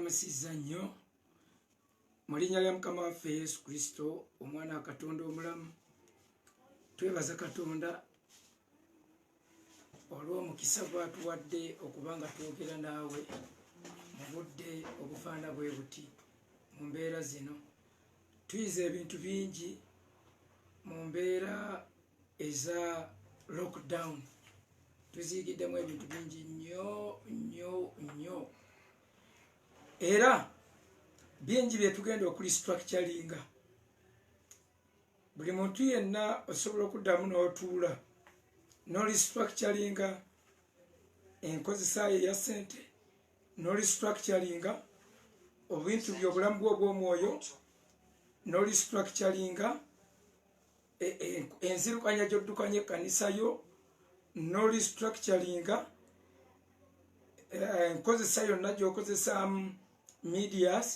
mbalamusizza nnyo mu linnya lya Mukama waffe Yesu Kristo omwana wa Katonda omulamu. Twebaza Katonda olw'omukisa gw'atuwadde okuba nga twogera naawe mu budde obufaana bwe buti. Mu mbeera zino tuyize ebintu bingi mu mbeera eza lockdown, tuziyigiddemu ebintu bingi nnyo era bingi bye tugenda okulistructuringa. Buli muntu yenna osobola okuddamu n'otuula n'olistructuringa enkozesa ye ya ssente, n'olistructuringa obintu by'obulamu bwo obw'omwoyo, n'olistructuringa enzirukanya gy'oddukanya ekkanisa yo, n'olistructuringa enkozesa yonna gy'okozesaamu medias,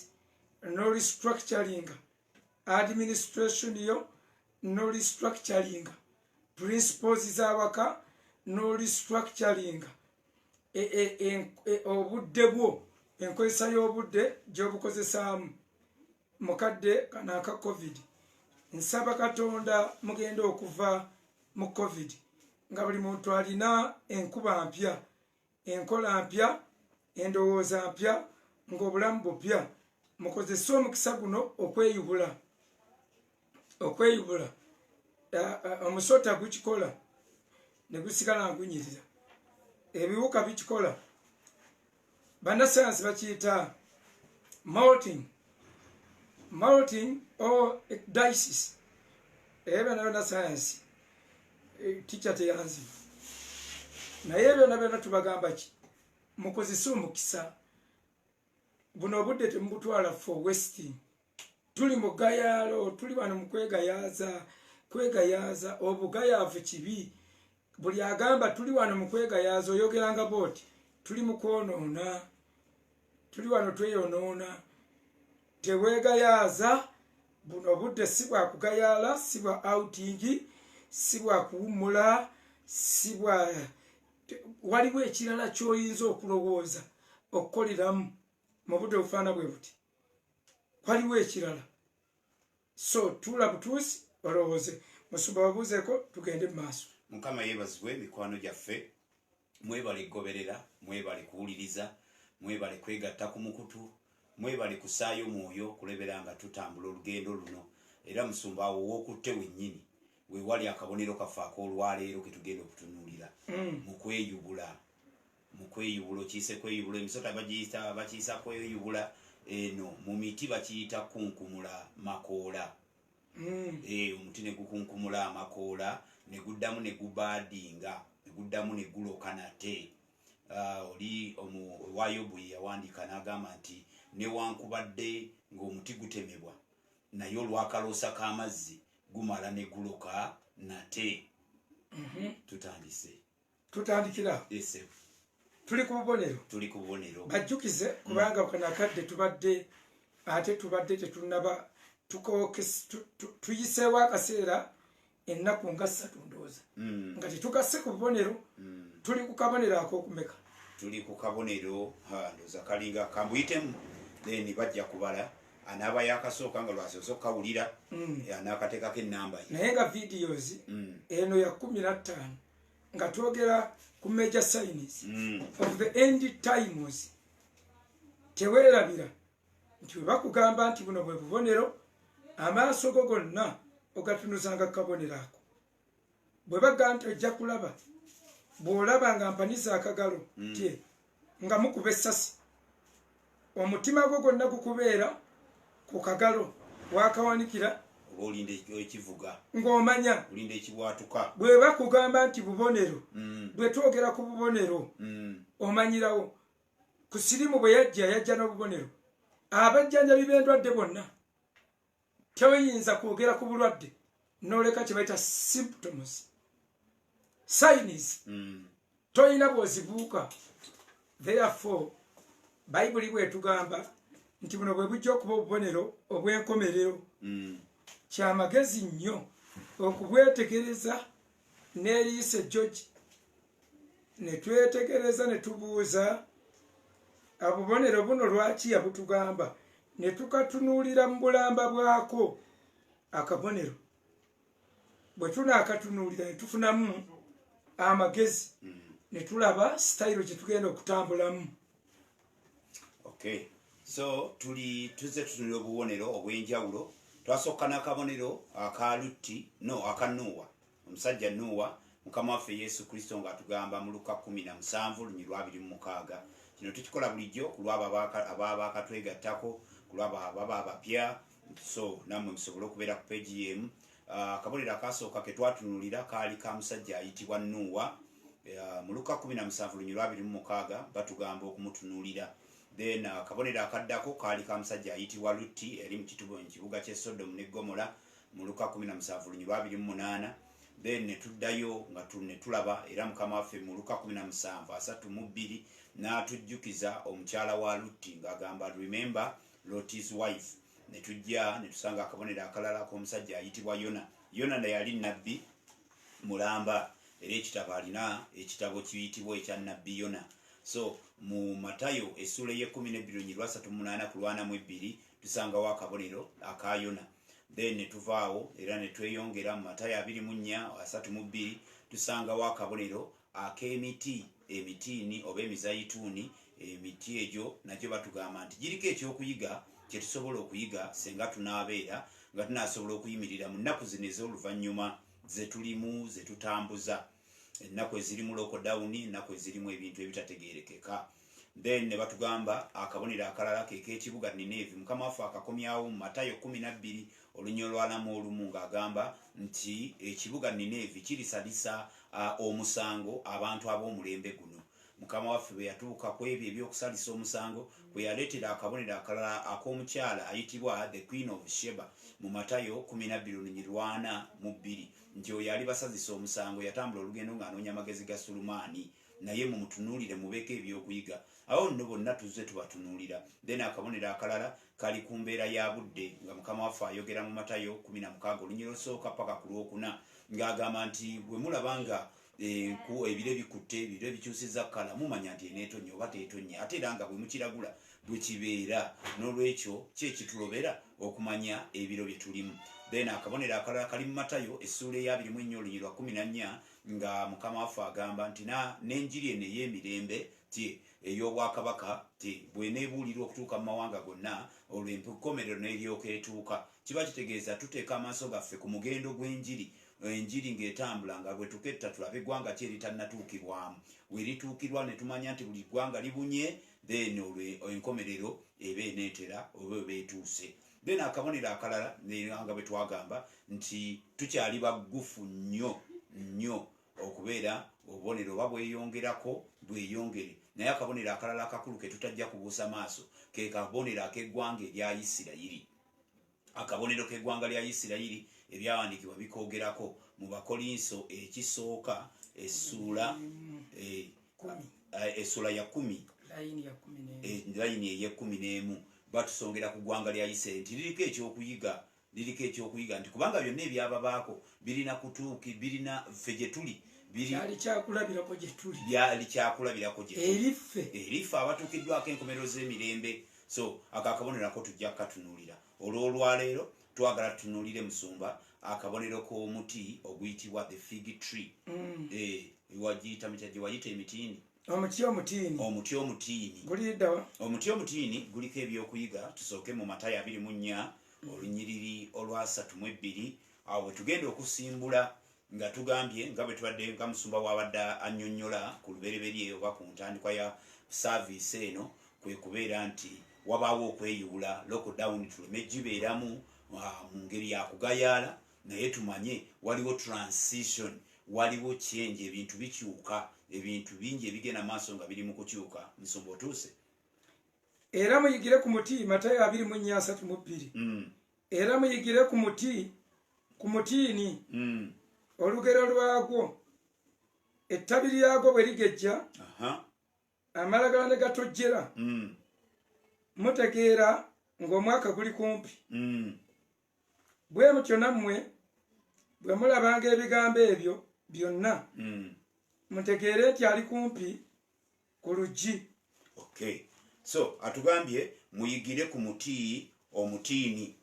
n'olistructuringa administration yo, n'olistructuringa principles z'awaka, n'olistructuringa obudde bwo, enkozesa y'obudde gy'obukozesaamu. Mukadde kano aka covid, nsaba Katonda mugenda okuva mu covid nga buli muntu alina enkuba mpya, enkola mpya, endowooza mpya, ng'obulamu bupya. Mukozese omukisa guno okweyubula. Omusota gukikola ne gusigala ngunyirira, ebiwuka bikikola. Bannasayansi bakiyita molting or dices. Byonna bannasayansi ticca teyanzibu, naye byonna tubagamba ki? Mukozese omukisa buno. Obudde temubutwala for wasting. Tuli mu gayaalo, tuli wano mu kwegayaaza. Obugayaavu kibi. Buli agamba tuli wano mu kwegayaaza oyogeranga booti tuli mu kwonoona, tuli wano tweyonoona. Teweegayaaza. Buno obudde si bwa kugayaala, si bwa outing, si bwa kuwummula, si bwa... Waliwo ekirala ky'oyinza okulowooza okukoleramu mu budde obufaana bwe buti. Waliwo ekirala. So tuula butuusi olowooze. Musumba babuuzeeko tugende mu maaso. Mukama yeebazibwe mikwano gyaffe. Mwebale goberera, mwebale kuwuliriza, mwebale kwegatta ku mukutu, mwebale kusaayo mwoyo kulebera nga tutambula olugendo luno. Era musumba awo w'okutte wennyini we wali akabonero kaffe ak'olwaleero ke tugenda okutunuulira mu kweyubula. Mu kweyubula, okiise kweyubula. Emisota bakiyisa kweyubula. Eno mu miti bakiyita kunkumula makoola. Omuti ne gukunkumula amakoola ne guddamu ne gubaadinga, ne guddamu ne guloka nate. Oli wa Yobu yawandiika n'agamba nti newankubadde ng'omuti gutemebwa naye olw'akaloosa k'amazzi gumala ne guloka nate. Tutandikira tuli ku bubonero. Bajjukize kubanga kano akadde tubadde tetunaba tuyiseewo akaseera ennaku nga 3 ndowooza nga tetugasse ku bubonero. Tuli ku kabonero ak'okumeka? Tuli ku kabonero ndowooza kalinga kambuyitemu, then bajja kubala anaaba yakasooka nga lwasoose okukawulira anaakateekako ennamba ye. Naye nga videos eno ya 15 nga twogera ku major signs of the end times. Teweerabira nti we bakugamba nti buno bwe bubonero, amaaso go gonna ogatunuzanga kabonero ako. Bwe bagamba nti ojja kulaba, bw'olaba nga mpaniza akagalo tye nga mukuba essasi, omutima gwo gwonna gukubeera ku kagalo wakawanikira olinda ekivuga ng'omanya olinda ekibwatuka. Bwe bakugamba nti bubonero, bwe twogera ku bubonero omanyirawo. Ku sirimu bwe yajja n'obubonero, abajjanjabi b'endwadde bonna teweyinza kwogera ku bulwadde n'oleka kye bayita symptoms, signs. Toyina bw'ozibuuka. Therefore Bayibuli bwetugamba nti buno bwe bujja okuba obubonero obw'enkomerero. Kyamagezi nnyo okubwetegereza. Neeriise George ne twetegereza ne tubuuza abubonero buno lwaki yabutugamba ne tukatunuulira mu bulamba bwako akabonero bwe tunaakatunuulira ne tufunamu amagezi ne tulaba sitayiro gye tugenda okutambulamu. Okay, so tuze tutunulira obubonero obw'enjawulo. Twasooka n'akabonero aka Lutti aka Nuuwa, omusajja Nuuwa, mukama waffe Yesu Kristo ng'atugamba mu Luka 17:26. Kino tukikola bulijjo ku lwabo ababa akatwegattako, ku lwabo ababa abapya, so nammwe musobole okubeera ku peegi yemu. Akabonero akasooka ke twatunulira kaali ka musajja ayitibwa Nuuwa. Mu Luka 17:26 batugamba okumutunulira. Then akabonero akaddako kaali ka musajja ayitibwa Lutti eri mu kibuga ky'e Sodomu ne Gomora mu Luka 17:28. Then ne tuddayo nga tulaba era mukama waffe mu Luka 17:32 n'atujjukiza omukyala wa Lutti ng'agamba remember Lot's wife. Ne tujja ne tusanga akabonero akalala k'omusajja ayitibwa Yona. Yona naye yali nnabbi mulamba era ekitabo alina ekitabo kiyitibwa ekya nnabbi Yona. So mu Matayo essula ye12:38-42 tusangawo akabonero aka Yona. Then ne tuvaawo era ne tweyongera mu Matayo 24:32 tusangawo akabonero ak'emiti, emitiini oba emizayituuni. Emiti egyo nagyo batugamba nti giriko ekyokuyiga kye tusobola okuyiga senga tunaabeera nga tunaasobola okuyimirira mu nnaku zino ez'oluvannyuma ze tulimu ze tutambuza, ennaku ezirimu lockdown, ennaku ezirimu ebintu ebitategeerekeka. Then ne batugamba akabonero akalala ke k'ekibuga Nineeve. Mukama waffe akakomyawo mu Matayo 12:1 ng'agamba nti ekibuga Nineeve kirisalisa omusango abantu ab'omulembe guno. Mukama waffe bwe yatuuka ku ebyo ebyokusalisa omusango bwe yaleetera akabonero akalala ak'omukyala ayitibwa the Queen of Sheba mu Matayo 12:42 nti oyo yali basazisa omusango yatambula olugendo ng'anoonya amagezi ga Sulumaani, naye mumutunuulire mubeeko ebyokuyiga. Awo nno bonna tuzze tubatunuulira. Then akabonero akalala kali ku mbeera ya budde nga mukama waffe ayogera mu Matayo 16:1 paka ku lwokuna ng'agamba nti bwe mulaba nga ebire bikutte, ebire bikyusizza kkala, mumanya nti eneetonnya oba teetonnya, ate era nga bwe mukiragula bwe kibeera. N'olwekyo ki ekitulobera okumanya ebiro bye tulimu. Then akabonero akalala kali mu Matayo essula eya 24:14 nga mukama waffe agamba nti n'enjiri eno ey'emirembe ti ey'obwakabaka ti bw'eneebuulirwa okutuuka mu mawanga gonna, olwo enkomerero n'eryoka etuuka. Kiba kitegeeza tuteeka amaaso gaffe ku mugendo gw'enjiri, enjiri ng'etambula nga bwe tuketta tulabe eggwanga ki eritannatuukibwamu. We lituukirwa ne tumanya nti buli ggwanga libunye, then olwo enkomerero eba eneetera oba eba etuuse. Then akabonero akalala nga bwe twagamba nti tukyali baggufu nnyo okubeera obubonero oba bweyongerako bweyongere. Naye akabonero akalala akakulu ke tutajja kubuusa maaso ke kabonero ak'eggwanga erya Isirayiri. Akabonero k'eggwanga lya Isirayiri ebyawandiikibwa bikogerako mu Bakolinso ekisooka essula ya 10 layini ey'e11 batusongera ku ggwanga lya Isirayiri nti liriko ekyokuyiga nti kubanga byonna ebyababaako birina kutuuki, birina ffe gye tuli byali kyakulabirako gye tuli, eriffe abatuukiddwako enkomerero z'emirembe. So akakabonero ako tujja kukatunuulira. Olw'olwaleero twagala tutunuulire Musumba akabonero k'omuti oguyitibwa the fig tree. Wagiyita gye wayita emitiini, omuti omutiini guliko ebyokuyiga. Tusooke mu Matayo 24 olunyiriri olwa 32 awo bwe tugenda okusimbula nga tugambye nga bwe tubadde nga Musumba wabadde annyonnyola ku lubereberye oba ku ntandikwa ya saaviisi eno, kwe kubeera nti wabaawo okweyuula lockdown tuleme gibeeramu mu ngeri ya kugayaala, naye tumanye waliwo transition, waliwo change, ebintu bikyuka, ebintu bingi ebigenda maaso nga biri mu kukyuka. Musumba otuuse. Era muyigire ku muti, Matayo 24:32. Era muyigire ku mutiini olugero lwagwo, ettabi lyagwo bwe ligejja, amalagala ne gatojjera, mutegeera ng'omwaka guli kumpi. Bwe mutyo nammwe bwe mulabanga ebigambo ebyo byonna, mutegeere nti ali kumpi ku luggi. Okay. So atugambye muyigire ku muti omutiini,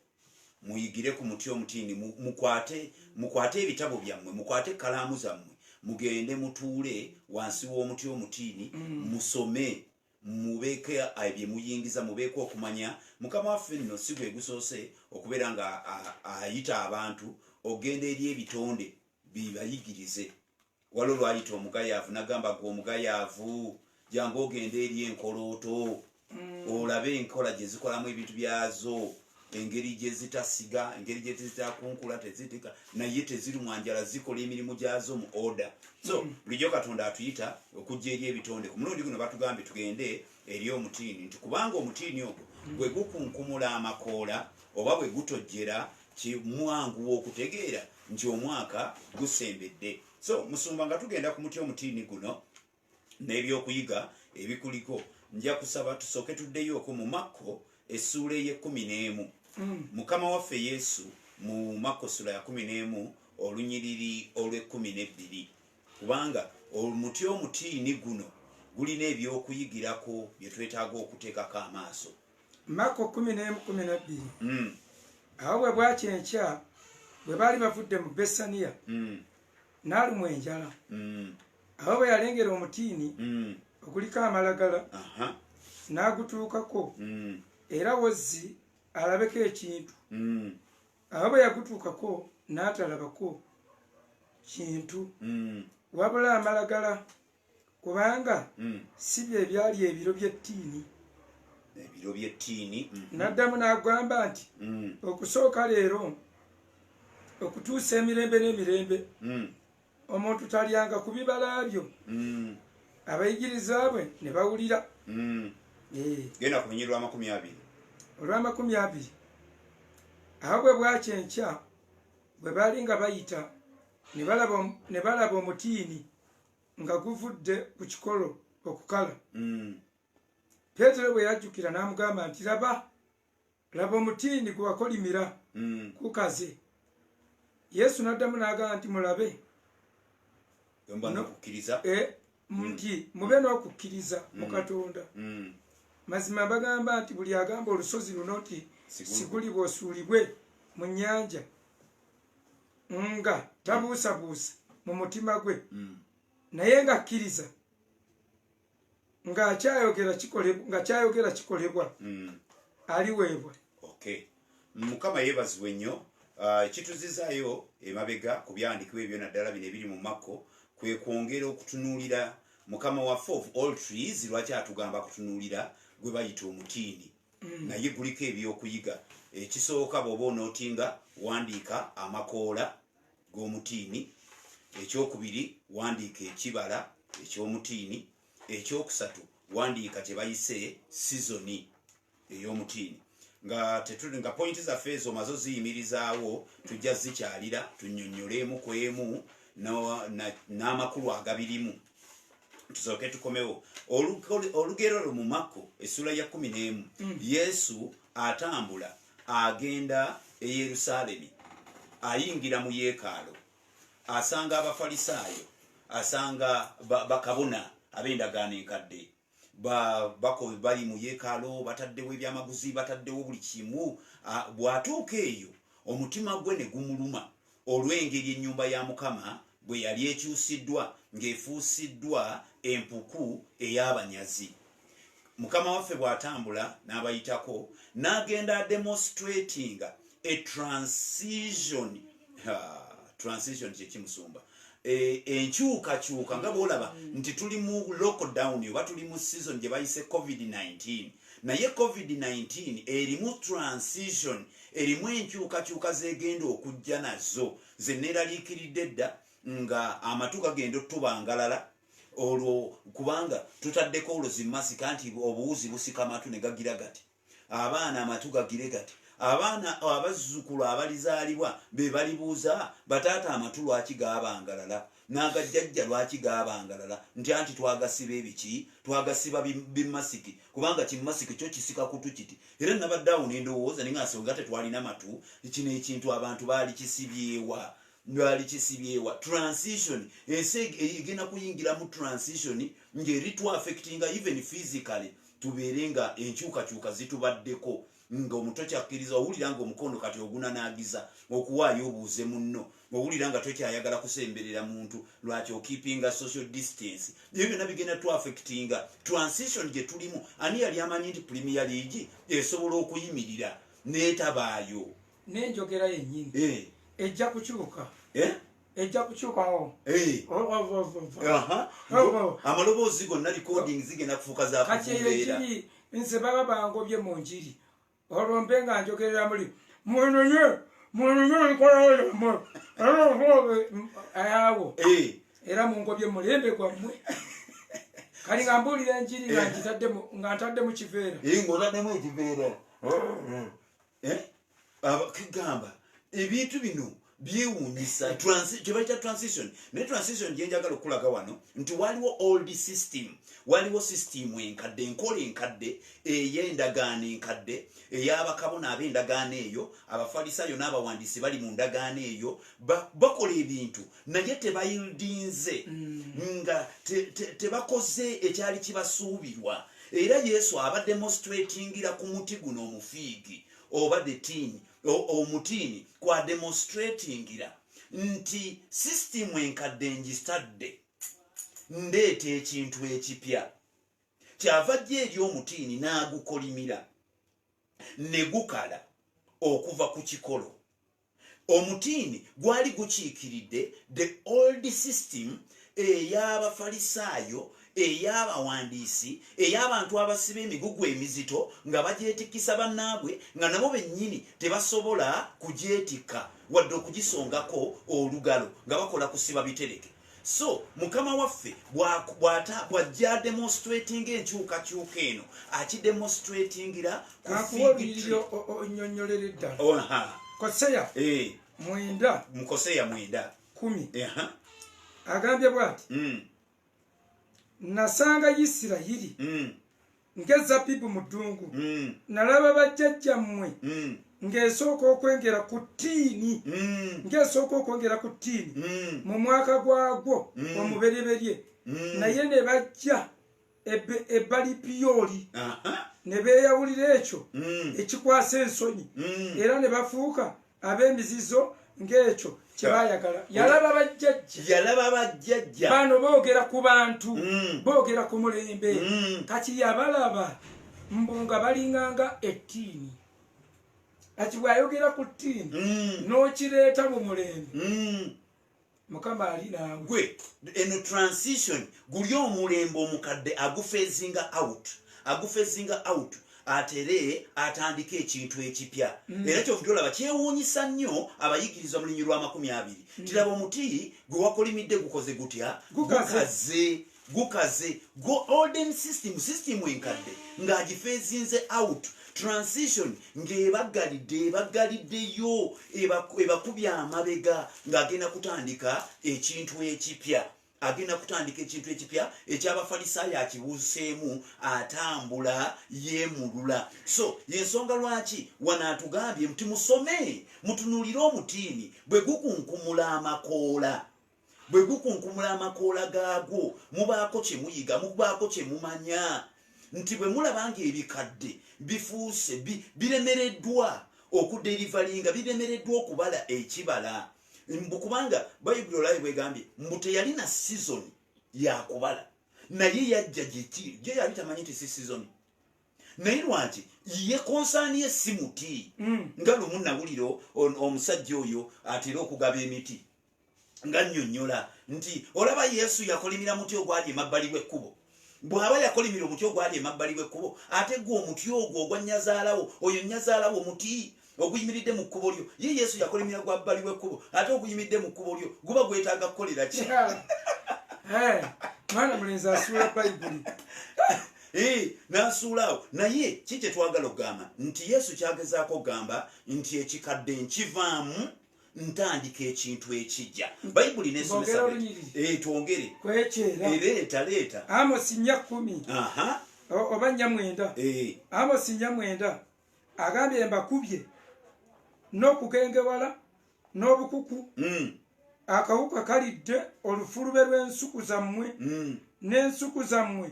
muyigire ku muti omutiini, mukwate ebitabo byammwe, mukwate kalaamu zammwe, mugende mutuule wansi w'omuti omutiini, musome, mubeeke bye muyingiza, mubeeke okumanya Mukama waffe nno si gwe gusoose okubeera nga ayita abantu ogenda eri ebitonde bibayigirize. Waliwo lwayita omugayaavu nagamba gwe omugayaavu jangu ogenda eri enkolooto olabe enkola gye zikolamu ebintu byazo, engeri gye zitasiga, engeri gye zitakunkula, tezitika naye teziri mwanjala, zikola emirimu gyazo mu order. So bulijjo Katonda atuyita okujja eri ebitonde. Ku mulundi guno batugambye tugende eri omutiini, nti kubanga omutiini ogwo bwe gukunkumula amakoola oba bwe gutojjera kimwanguwa okutegeera nti omwaka gusembedde. So musumba nga tugenda ku muti omutiini guno n'ebyokuyiga ebikuliko, nja kusaba tusooke tuddeyooko mu Makko essuula ey'11. Mukama waffe Yesu mu Makko ssuula ya 11 olunyiriri olw'12, kubanga omuti omutiini guno gulina ebyokuyigirako bye twetaaga okuteekako amaaso. Makko 11:12. Awo bwe bwakyenkya bwe baali bavudde mu Besaniya n'alumwa enjala. Awo bwe yalengera omutiini oguliko amalagala n'agutuukako era wozzi alabeko ekintu. Awo bwe yagutuukako n'atalabako kintu wabula amalagala, kubanga si bye byali ebiro by'ettiini. Ebiro by'ettiini. N'addamu n'agamba nti okusooka leero okutuusa emirembe n'emirembe omuntu talyanga ku bibala byo. Abayigiriza bwe ne bawulira. Genda ku lunyiriri lwa 20. Olwa 20. Aho bwe bwakyenkya bwe baali nga bayita ne balaba omutiini nga guvudde ku kikolo okukala. Peetero bwe yajjukira n'amugamba nti laba omutiini gwe wakolimira gukaze. Yesu n'addamu n'agamba nti mulabe nti mube n'okukkiriza mu Katonda. Mazima mbagamba nti buli agamba olusozi luno nti sigulibwe osuulibwe mu nnyanja nga tabuusabuusa mu mutima gwe naye nga akkiriza ng'akyayogera kikolebwa aliweebwa. Mukama yeebazibwe nnyo. Kituzizaayo emabega ku byawandiikibwa ebyo naddala bino ebiri mu Makko kwe kwongera okutunuulira Mukama waffe of all trees lwaki atugamba kutunuulira gwe bayita omutiini, naye guliko ebyokuyiga. Ekisooka bw'oba onootinga wandiika amakoola g'omutiini, ekyokubiri wandiika ekibala eky'omutiini, ekyokusatu wandiika kye bayise sizoni ey'omutiini. Nga pointi zaffe ezo mazo ziyimirizaawo, tujja zikyalira tunnyonnyoleemu ku emu n'amakulu agabirimu tusooke tukomewo. Olugero lwo mu Makko essuula ya 11, Yesu atambula agenda e Yerusaalemi, ayingira mu yeekaalu, asanga Abafalisaayo, asanga bakabona ab'endagaano enkadde, bali mu yeekaalu, bataddewo ebyamaguzi, bataddewo buli kimu. Bw'atuuka eyo omutima gwe ne gumuluma olw'engeri ennyumba ya Mukama bwe yali ekyusiddwa ng'efuusiddwa empuku ey'abanyazi. Mukama waffe bw'atambula n'abayitako n'agenda demonstrating a transition. Transition kyekimusumba enkyukakyuka nga bw'olaba nti tuli mu lockdown oba tuli mu season gye bayise COVID-19, naye COVID-19 erimu transition, erimu enkyukakyuka zegenda okujja nazo zeneeraliikiridde dda nga amatu gagenda otubangalala olwo kubanga tutaddeko olozi masika nti obuwuzi busika amatu ne gagira gati, abaana amatu gagire gati. Abaana abazzukulu abalizaalibwa be balibuuza bataata amatu lwaki gaabangalala n'agajjajja lwaki gaabangalala, nti anti twagasiba ebiki, twagasiba bimasiki kubanga kimasiki kyo kisika kutu kiti. Era nabadde awo n'endowooza ne ngaasonga tetwalina matu, kino ekintu abantu baali kisibyewa. Transition, ensi egenda kuyingira mu transition ng'eri tu affectinga even physically tubeere nga enkyukakyuka zitubaddeko nga omuto kyakkiriza owulira nga omukono kati ogunanaagiza okuwaayo obuuze munno owulira nga tokyayagala kusemberera muntu lwaki okeepinga social distance ebyo byonna bigenda tu affectinga transition gye tulimu. Ani yali amanyi nti Premier League esobola okuyimirira n'etabaayo n'enjogera yennyini ejja kukyuka ejja kukyukawo amaloboozi gonna recording zigenda kufuuka za kufuubeera nze baba bangobye mu njiri olwo mbe nga njogerera muli mwenenye nkolayomo awo era mungobye mulembe gwammwe kali nga mbuulira enjiri nga ntadde mu kiveera ng'otaddemu ekiveera kigamba ebintu bino byewuunyisa kyebaita transition naye transition gyenjagala okulaga wano nti waliwo old system waliwo system enkadde enkola enkadde ey'endagaano enkadde ey'abakabona ab'endagaano eyo abafalisayo n'abawandiisi bali mu ndagaano eyo bakola ebintu naye tebayildinze nga tebakoze ekyali kibasuubirwa era Yesu abademonstratingira ku muti guno omufiigi oba the tin omutini kwa demonstratingira nti system enkadde njistadde ndeeta ekintu ekipya kyava jje eri omutini n'agukolimira ne gukala okuva ku kikolo. Omutini gwali gukiikiridde the old system ey'abafalisaayo ey'abawandiisi ey'abantu abasiba emigugu emizito nga bagyetikisa bannaabwe nga nabo bennyini tebasobola kugyetikka wadde okugisongako olugalo nga bakola kusiba bitereke. So mukama waffe bw'ajja demonstrating enkyukakyuka eno akidemonstratingira ku onyonyolere ddala Koseya mwenda Mukoseya 10 agambye bw'ati nasanga Isirayiri ng'ezabbibu mu ddungu nalaba bajjajjammwe ng'esooka okwengera ku ttiini mu mwaka gwagwo omubereberye naye ne bajja e Balipiyoli ne beeyawulira ekyo ekikwasa ensonyi era ne bafuuka ab'emizizo ng'ekyo kyebayagala. Yalaba bajjajja bano boogera ku bantu boogera ku mulembe kati yabalaba mbunga balinganga ettiini ati bw'ayogera ku ttiini n'okireeta mu mulembe Mukama ali naawe gwe eno transition guli omulembe omukadde agufeezinga out atere atandika ekintu ekipya era kyovudde olaba kyewuunyisa nnyo abayigiriza mu lunyiriri lwa 20 tiraba omuti gwe wakolimidde gukoze gutya gukaze go olden system enkadde ng'agifeezinze out transition ng'ebagaliddeyo ebakubya amabega ng'agenda kutandika ekintu ekipya eky'abafalisaayo akibuuseemu atambula yeemulula. So yensonga lwaki wano atugambye nti musome mutunuulire omutiini bwe gukunkumula amakoola gaagwo mubaako kye muyiga mubaako kye mumanya nti bwe mulaba nga ebikadde bifuuse biremereddwa okuderivalinga biremereddwa okubala ekibala kubanga Bayibuli olabe bwegambye mbu teyalina season yakubala naye yajja gye yali tamanyi nti si season naye lwaki ye konsaani ye si muti nga lumu nawulira omusajja oyo atera okugaba emiti nga nnyonnyola nti olaba Yesu yakolimira muti ogwali emabbali w'ekkubo bw'aba yakolimira omuti ogwali emabbali w'ekkubo ate gwe omuti ogwo ogwa nnyazaalawo oyo nnyazaalawo muti oguyimiridde mu kkubo lyo ye Yesu yakolimira gwa bbali w'ekkubo ate oguyimiridde mu kkubo lyo guba gwetaaga kukolera ki mwana mulenzi asuula Bayibuli n'asuulaawo naye ki kye twagala okugamba nti Yesu kyagezaako okugamba nti ekikadde nkivaamu ntandika ekintu ekijja. Bayibuli n'esomesa twongere leeta Amosi 10 oba 9 Amosi 9 agambye mbakubye n'okugengewala n'obukuku akawuka kalidde olufulube lw'ensuku zammwe n'ensuku zammwe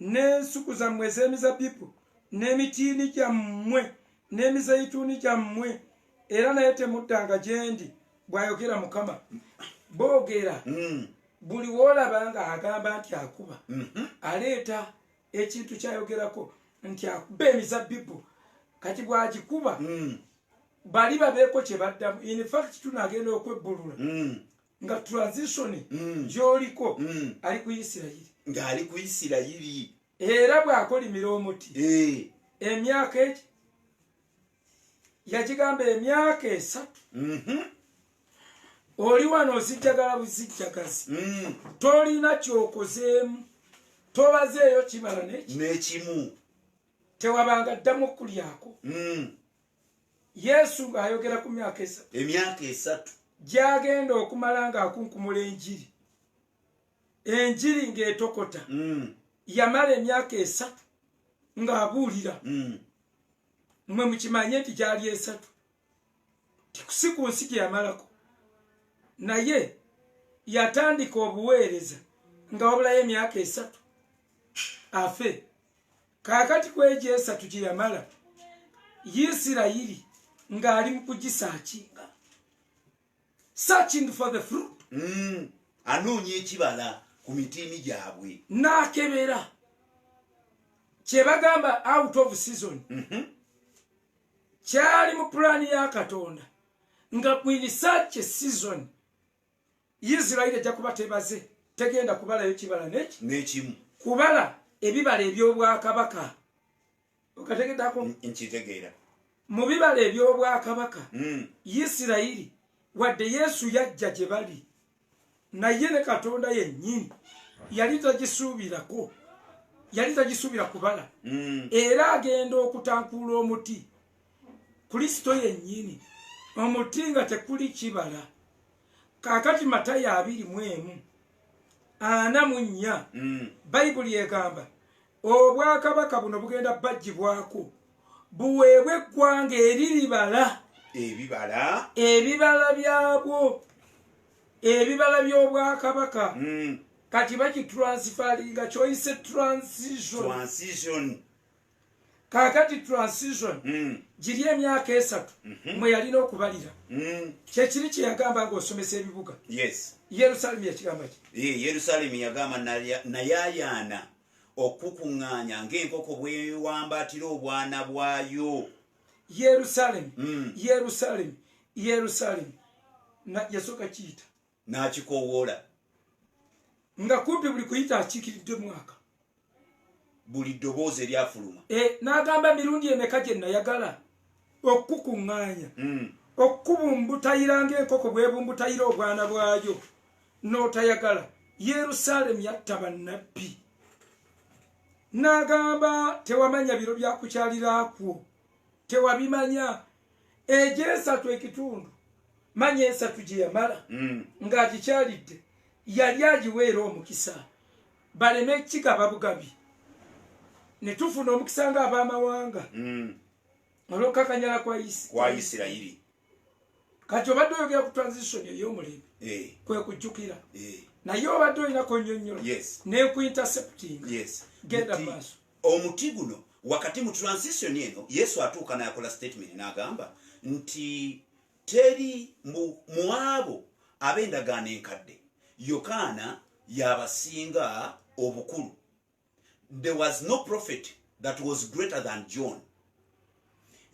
n'ensuku zammwe ez'emizabibu n'emitiini gyammwe n'emizeituni gyammwe, era naye temuddanga gye ndi, bw'ayogera Mukama. Boogera buli woolaba nga agamba nti akuba, aleeta ekintu kyayogerako nti akuba emizabibu, kati bw'agikuba bali babeeko kye baddamu. In fact tunagenda okwebbulula nga transition gy'oliko ali ku Isirayiri, ng'ali ku Isirayiri, era bw'akolimira omuti emyaka egi yagigamba emyaka 3. Oli wano ozijjagala buzijjagazi, tolina kyokozeemu, tobazeeyo kibala n'ekimu, tewabanga ddamu okulyako. Yesu ng'ayogera ku myaka 3, emyaka 3 gyagenda okumala ng'akunkumula enjiri, enjiri ng'etokota. Yamala emyaka 3 ng'abuulira. Mmwe mukimanye nti gyali 3, si ku nsi gye yamalako, naye yatandika obuweereza nga wabulayo emyaka 3 afe. Kaakati kwegyo 3 gye yamala, Isirayiri ng'ali mu kugisaakinga, searching for the fruit. Anoonya ekibala ku mitiini gyabwe, n'akebera kye bagamba out of season. Kyali mu pulaani ya Katonda nga in such a season Isirayiri ejja kuba tebaze, tegenda kubalayo kibala n'ekimu, kubala ebibala eby'obwakabaka. Okategedako nkitegeera. Mu bibala eby'obwakabaka Isirayiri wadde Yesu yajja gye bali, naye ne Katonda yennyini yali tagisuubirako, yali tagisuubira kubala. Era agenda okutankuula omuti, Kristo yennyini, omuti nga tekuli kibala. Kaakati Matayo 20:44 Bayibuli egamba obwakabaka buno bugenda bajjibwako buweebwe eggwanga eriribala ebibala byabwo, ebibala by'obwakabaka. Kati bakitransfaringa, kyoyise transition. Kaakati transition giri emyaka 3 mwe yalina okubalira. Kyekiri kye yagamba ng'osomesa ebibuga. Yerusalemu yakigamba ki? Yerusalemu yagamba nayayaana okukuŋŋaanya ng'enkoko bwewambaatira obwana bwayo. Yerusalemu yasooka kiyita n'akikoowoola nga kumpi buli kuyita akiikiridde mwaka, buli ddoboozi eryafuluma. N'agamba mirundi emeka gye nayagala okukuŋŋaanya, okubumbutayira ng'enkoko bwebumbutayira obwana bwayo, n'otayagala. Yerusalemu yatta bannabbi. N'agamba tewamanya biro byakukyaliraakwo, tewabimanya. Egyo 3 ekitundu manya 3 gye yamala ng'agikyalidde, yali agiweera omukisa baleme kigaba bugabi, ne tufuna omukisa ng'abamawanga olw'okukakanyala kwa Isirayiri. Kati obadde oyogera ku transition ey'omulembe, kwe kujjukira, naye obadde olinako nnyonnyola n'eku intercepting. Genda maaso. Omuti guno wakati mu transition eno Yesu atuuka n'akola statement n'agamba nti teri mu abo ab'endagaano enkadde Yokaana yabasinga obukulu. There was no prophet that was greater than John.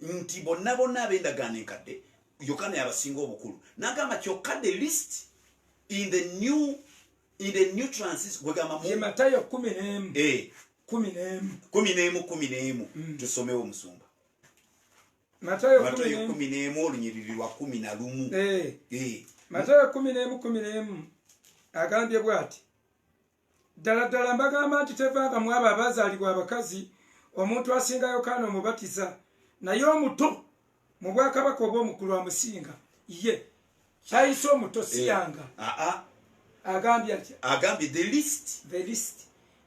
Nti bonna ab'endagaano enkadde Yokaana yabasinga obukulu. N'agamba kyokka the list in the new transition gwegamba mu Matayo 11 tusomewo omusumba. Matayo 11 olunyiriri lwa 11. Matayo 11:11 agambye bw'ati, ddala ddala mbagamba nti tevanga mu abo abazaalibwa abakazi omuntu asinga Yokaana omubatiza, naye omuto mu bwakabaka obw'omukulu amusinga ye. Kyayise omuto si yanga. Agambye atya? Agambye the list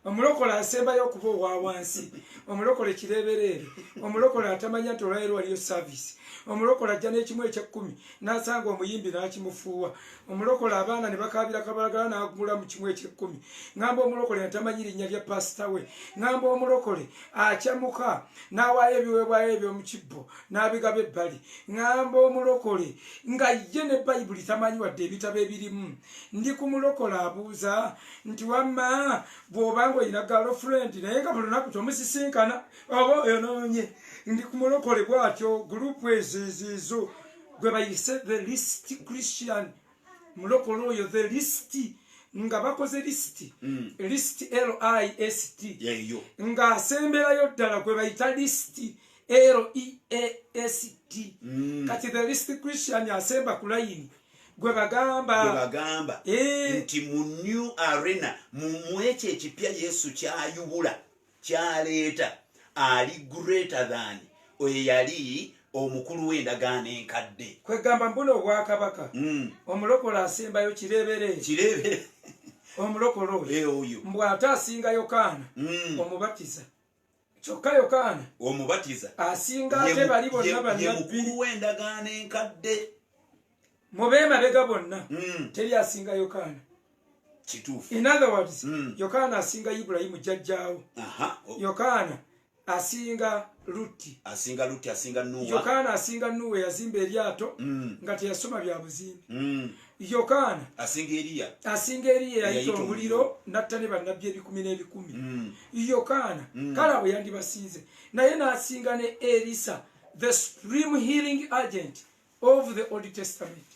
omulokole asembayo okuba owa wansi omulokole kireberere omulokole atamanya nti olwairo waliyo service omulokole ajja n'ekimu eky'ekkumi n'asanga omuyimbi n'akimufuuwa omulokole abaana ne bakabira kabalagala n'agula mu kimu eky'ekkumi ngamba omulokole ntamanyi linnya lya pasita we ngamba omulokole akyamuka n'awaayo ebiweebwayo eby'omu kibbo n'abigaba ebbali ngamba omulokole nga ye ne bayibuli tamanyi wadde ebitabo ebirimu ndi ku mulokole abuuza nti wamma bw'obanga olina girlfriend naye nga buli lunaku tomusisinkana oba oyonoonye ndi ku mulokole bw'atyo gurupu ezo gwe bayise the list Christian mulokole oyo the list nga bakoze list list LIST nga asemberayo ddala gwe bayita list LEAST kati the list Christian asemba ku layini gwe bagamba nti mu new arena mu ekyo ekipya Yesu kyayubula kyaleeta ali greater than oyo yali omukulu w'endagaano enkadde kwegamba mbuna obwakabaka omulokole asembayo kireebere omulokole oyo mbw ate asinga Yokaana omubatiza kyokka Yokaana omubatiza asinga ate bali bonna bannabbi w'endagaano enkadde mu beemabega bonna teri asinga Yokaana kituufu in other words Yokaana asinga Ibulayimu jjajjaawo Yokaana asinga Lutti asinga Nuwa Yokaana asinga Nuwa yazimba eryato nga teyasoma bya buzimbi Yokaana asinga Eriya yayita omuliro natta ne bannabbi ebikumi n'ebikumi Yokaana kale abo yandibasinze naye n'asinga ne Elisa the supreme healing agent of the Old Testament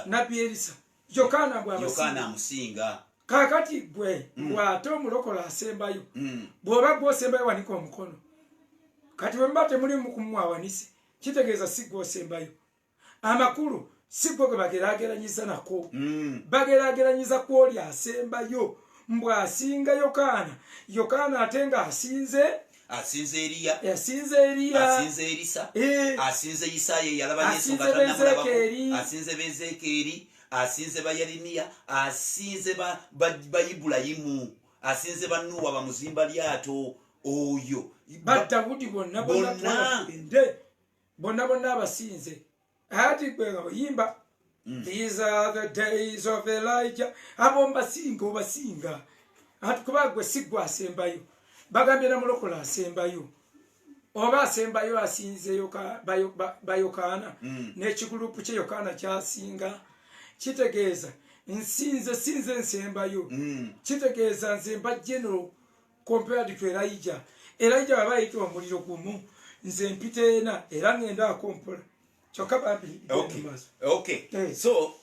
nabbi Elisa Yokaana amusinga kakati gwe bw'ate omulokole asembayo bw'oba gw'osembayo wanika omukono kati bwe muba temuli mu kumwawanise kitegeeza si gw'osembayo amakulu si gwe gwe bageraageranyiza nako bageraageranyiza ku oli asembayo mbw'asinga Yokaana ate nga asinze Eriya asinze Elisa asinze Isaaya eyalaba Yesu nga tannamulabako asinze Bezekeri asinze ba Yeremiya asinze ba Ibulayimu asinze ba Nuwa bamuzimba lyato oyo ba Dawudi bonna abasinze ati gwe oyimba these are the days of Elijah abo obasinga ati kuba gwe si gwe asembayo bagambye na mulokole asembayo oba asembayo asinze Yokaana n'ekigulupu kye Yokaana kyasinga kitegeeza nsinze nsembayo kitegeeza nze mba general compared to Elijah baba ayita omuliro gumu nze mpiteena era ngenda akompola kyokka bambi so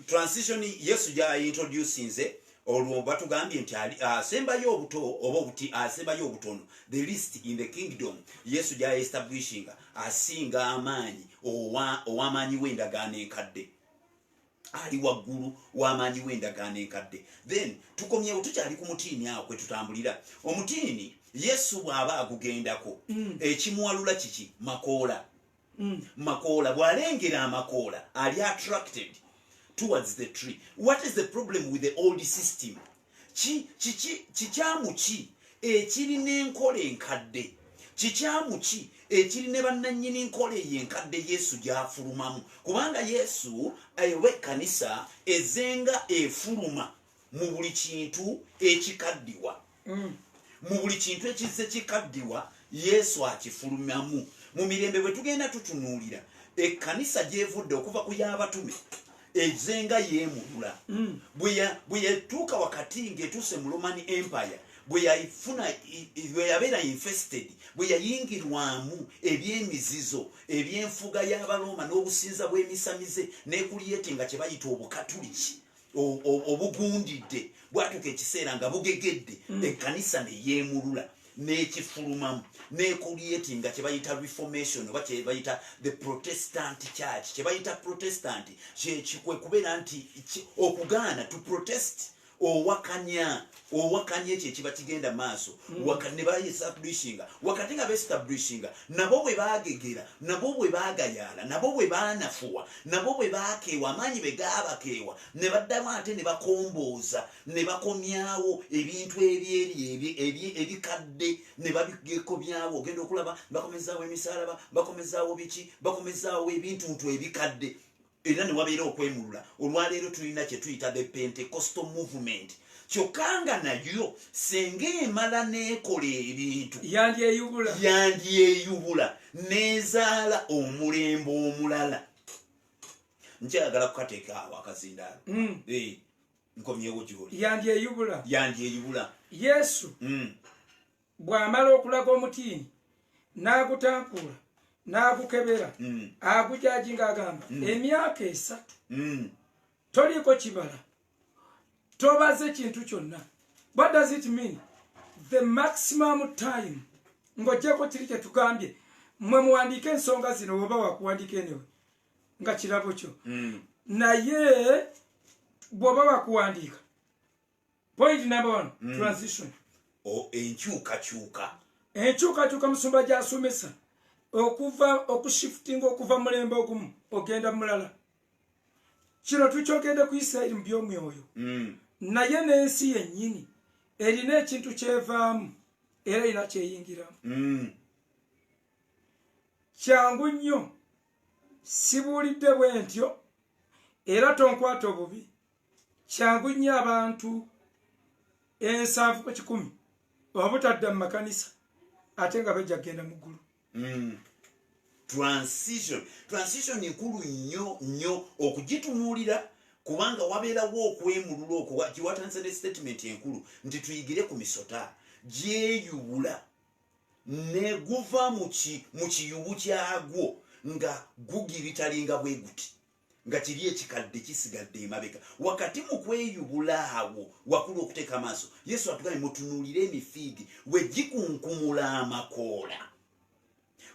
transition Yesu gyayintroducinze olwo batugambye nti asembayo obuto oba obuti asembayo obutono the least in the kingdom Yesu gyaestablishinga asinga amaanyi ow'amaanyi w'endagaano enkadde ali waggulu w'amaanyi w'endagaano enkadde then tukomyewo tukyali ku mutiini awo kwe tutambulira omutiini Yesu bw'aba agugendako ekimuwalula kiki makoola bw'alengera amakoola ali attracted towards the tree. What is the problem with the old system? Kikyamu ki ekiri n'enkola enkadde kikyamu ki ekiri ne bannannyini nkola eyenkadde Yesu gy'afulumamu kubanga Yesu ewe kanisa ezenga efuluma mu buli kintu ekikaddiwa mu buli kintu ekizze kikaddiwa Yesu akifulumamu mu mirembe bwe tugenda tutunuulira ekkanisa gyevudde okuva ku y'abatume ezenga yeemulula bwe yatuuka wakati ng'etuuse mu Roman Empire bwe yabeera infested bwe yayingirwamu eby'emizizo eby'enfuga y'Abaroma n'obusinza bw'emisamize n'ekuliyeti nga kye bayita obukatuliki obugundidde bwatuuka ekiseera nga bugegedde ekkanisa ne yeemulula n'ekifulumamu n'ekuliyeti nga kye bayita reformation oba kye bayita the Protestant church kye bayita Protestant kwe kubeera nti okugaana to protest owakanya ekyo ekiba kigenda maaso ne baestablishinga wakati nga baestablishinga nabo bwe bagegera nabo bwe bagayaala nabo bwe baanafuwa nabo bwe bakeewa amaanyi be gaabakeewa ne baddamu ate ne bakombooza ne bakomyawo ebintu ebikadde ne babikomyawo ogenda okulaba bakomezaawo emisaalaba bakomezaawo biki bakomezaawo ebintuntu ebikadde era ne wabeera okwemulula olwaleero tulina kye tuyita the Pentecostal movement kyokka nga nayo senga emala n'ekola ebintu yandyeyubula neezaala omulembe omulala nkyagala kukateeka awo akazindaalo nkomyewo gyoli yandyeyubula yesu bw'amala okulaga omutiini n'agutankula n'agukebera agujaji ng'agamba emyaka 3 toliiko kibala tobaze kintu kyonna. What does it mean? The maximum time ng'ogyeko kiri kye tugambye mwe muwandiike ensonga zino oba wakuwandiika enewe nga kirabo kyo naye bw'oba wakuwandiika point number 1 transition enkyukakyuka musumba gy'asomesa okushiftinga okuva mulembe ogumu ogenda mulala. Kino tukyogedde ku Isirayiri mu by'omwoyo naye n'ensi yennyini erina ekintu kyevaamu era erina kyeyingiramu. Kyangu nnyo sibuulidde bwe ntyo era tonkwata obubi. Kyangu nnyo abantu 7-10 obutadda mu makanisa ate nga bajja kgenda mu ggulu. Transition enkulu nnyo okugitunuulira kubanga wabeerawo okwemulula kiwatanisa ne statement enkulu nti tuyigire ku misota gyeyubula ne guva mu kiyubu kyagwo nga gugiritalinga bwe guti nga kiri ekikadde kisigadde emabega wakati mu kweyubula awo wakulu okuteeka amaaso Yesu atugambye mutunuulire emifiigi we gikunkumula amakoola.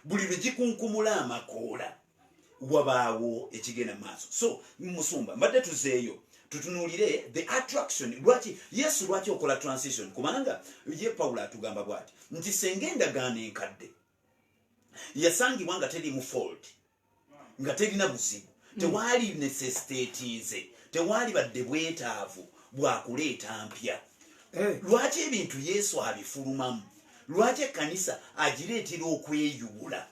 Buli lwe gikunkumula amakoola wabaawo ekigenda maaso. So musumba mbadde tuzeeyo tutunuulire the attraction Yesu lwaki okola transition kubanga ye Pawulo atugamba bw'ati nti senga endagaano enkadde yasangibwa nga teri mu fault nga terina buzibu tewaali necessitaties tewaali badde bwetaavu bwakuleeta mpya. Lwaki ebintu Yesu abifulumamu? Lwaki ekkanisa agireetera okweyubula?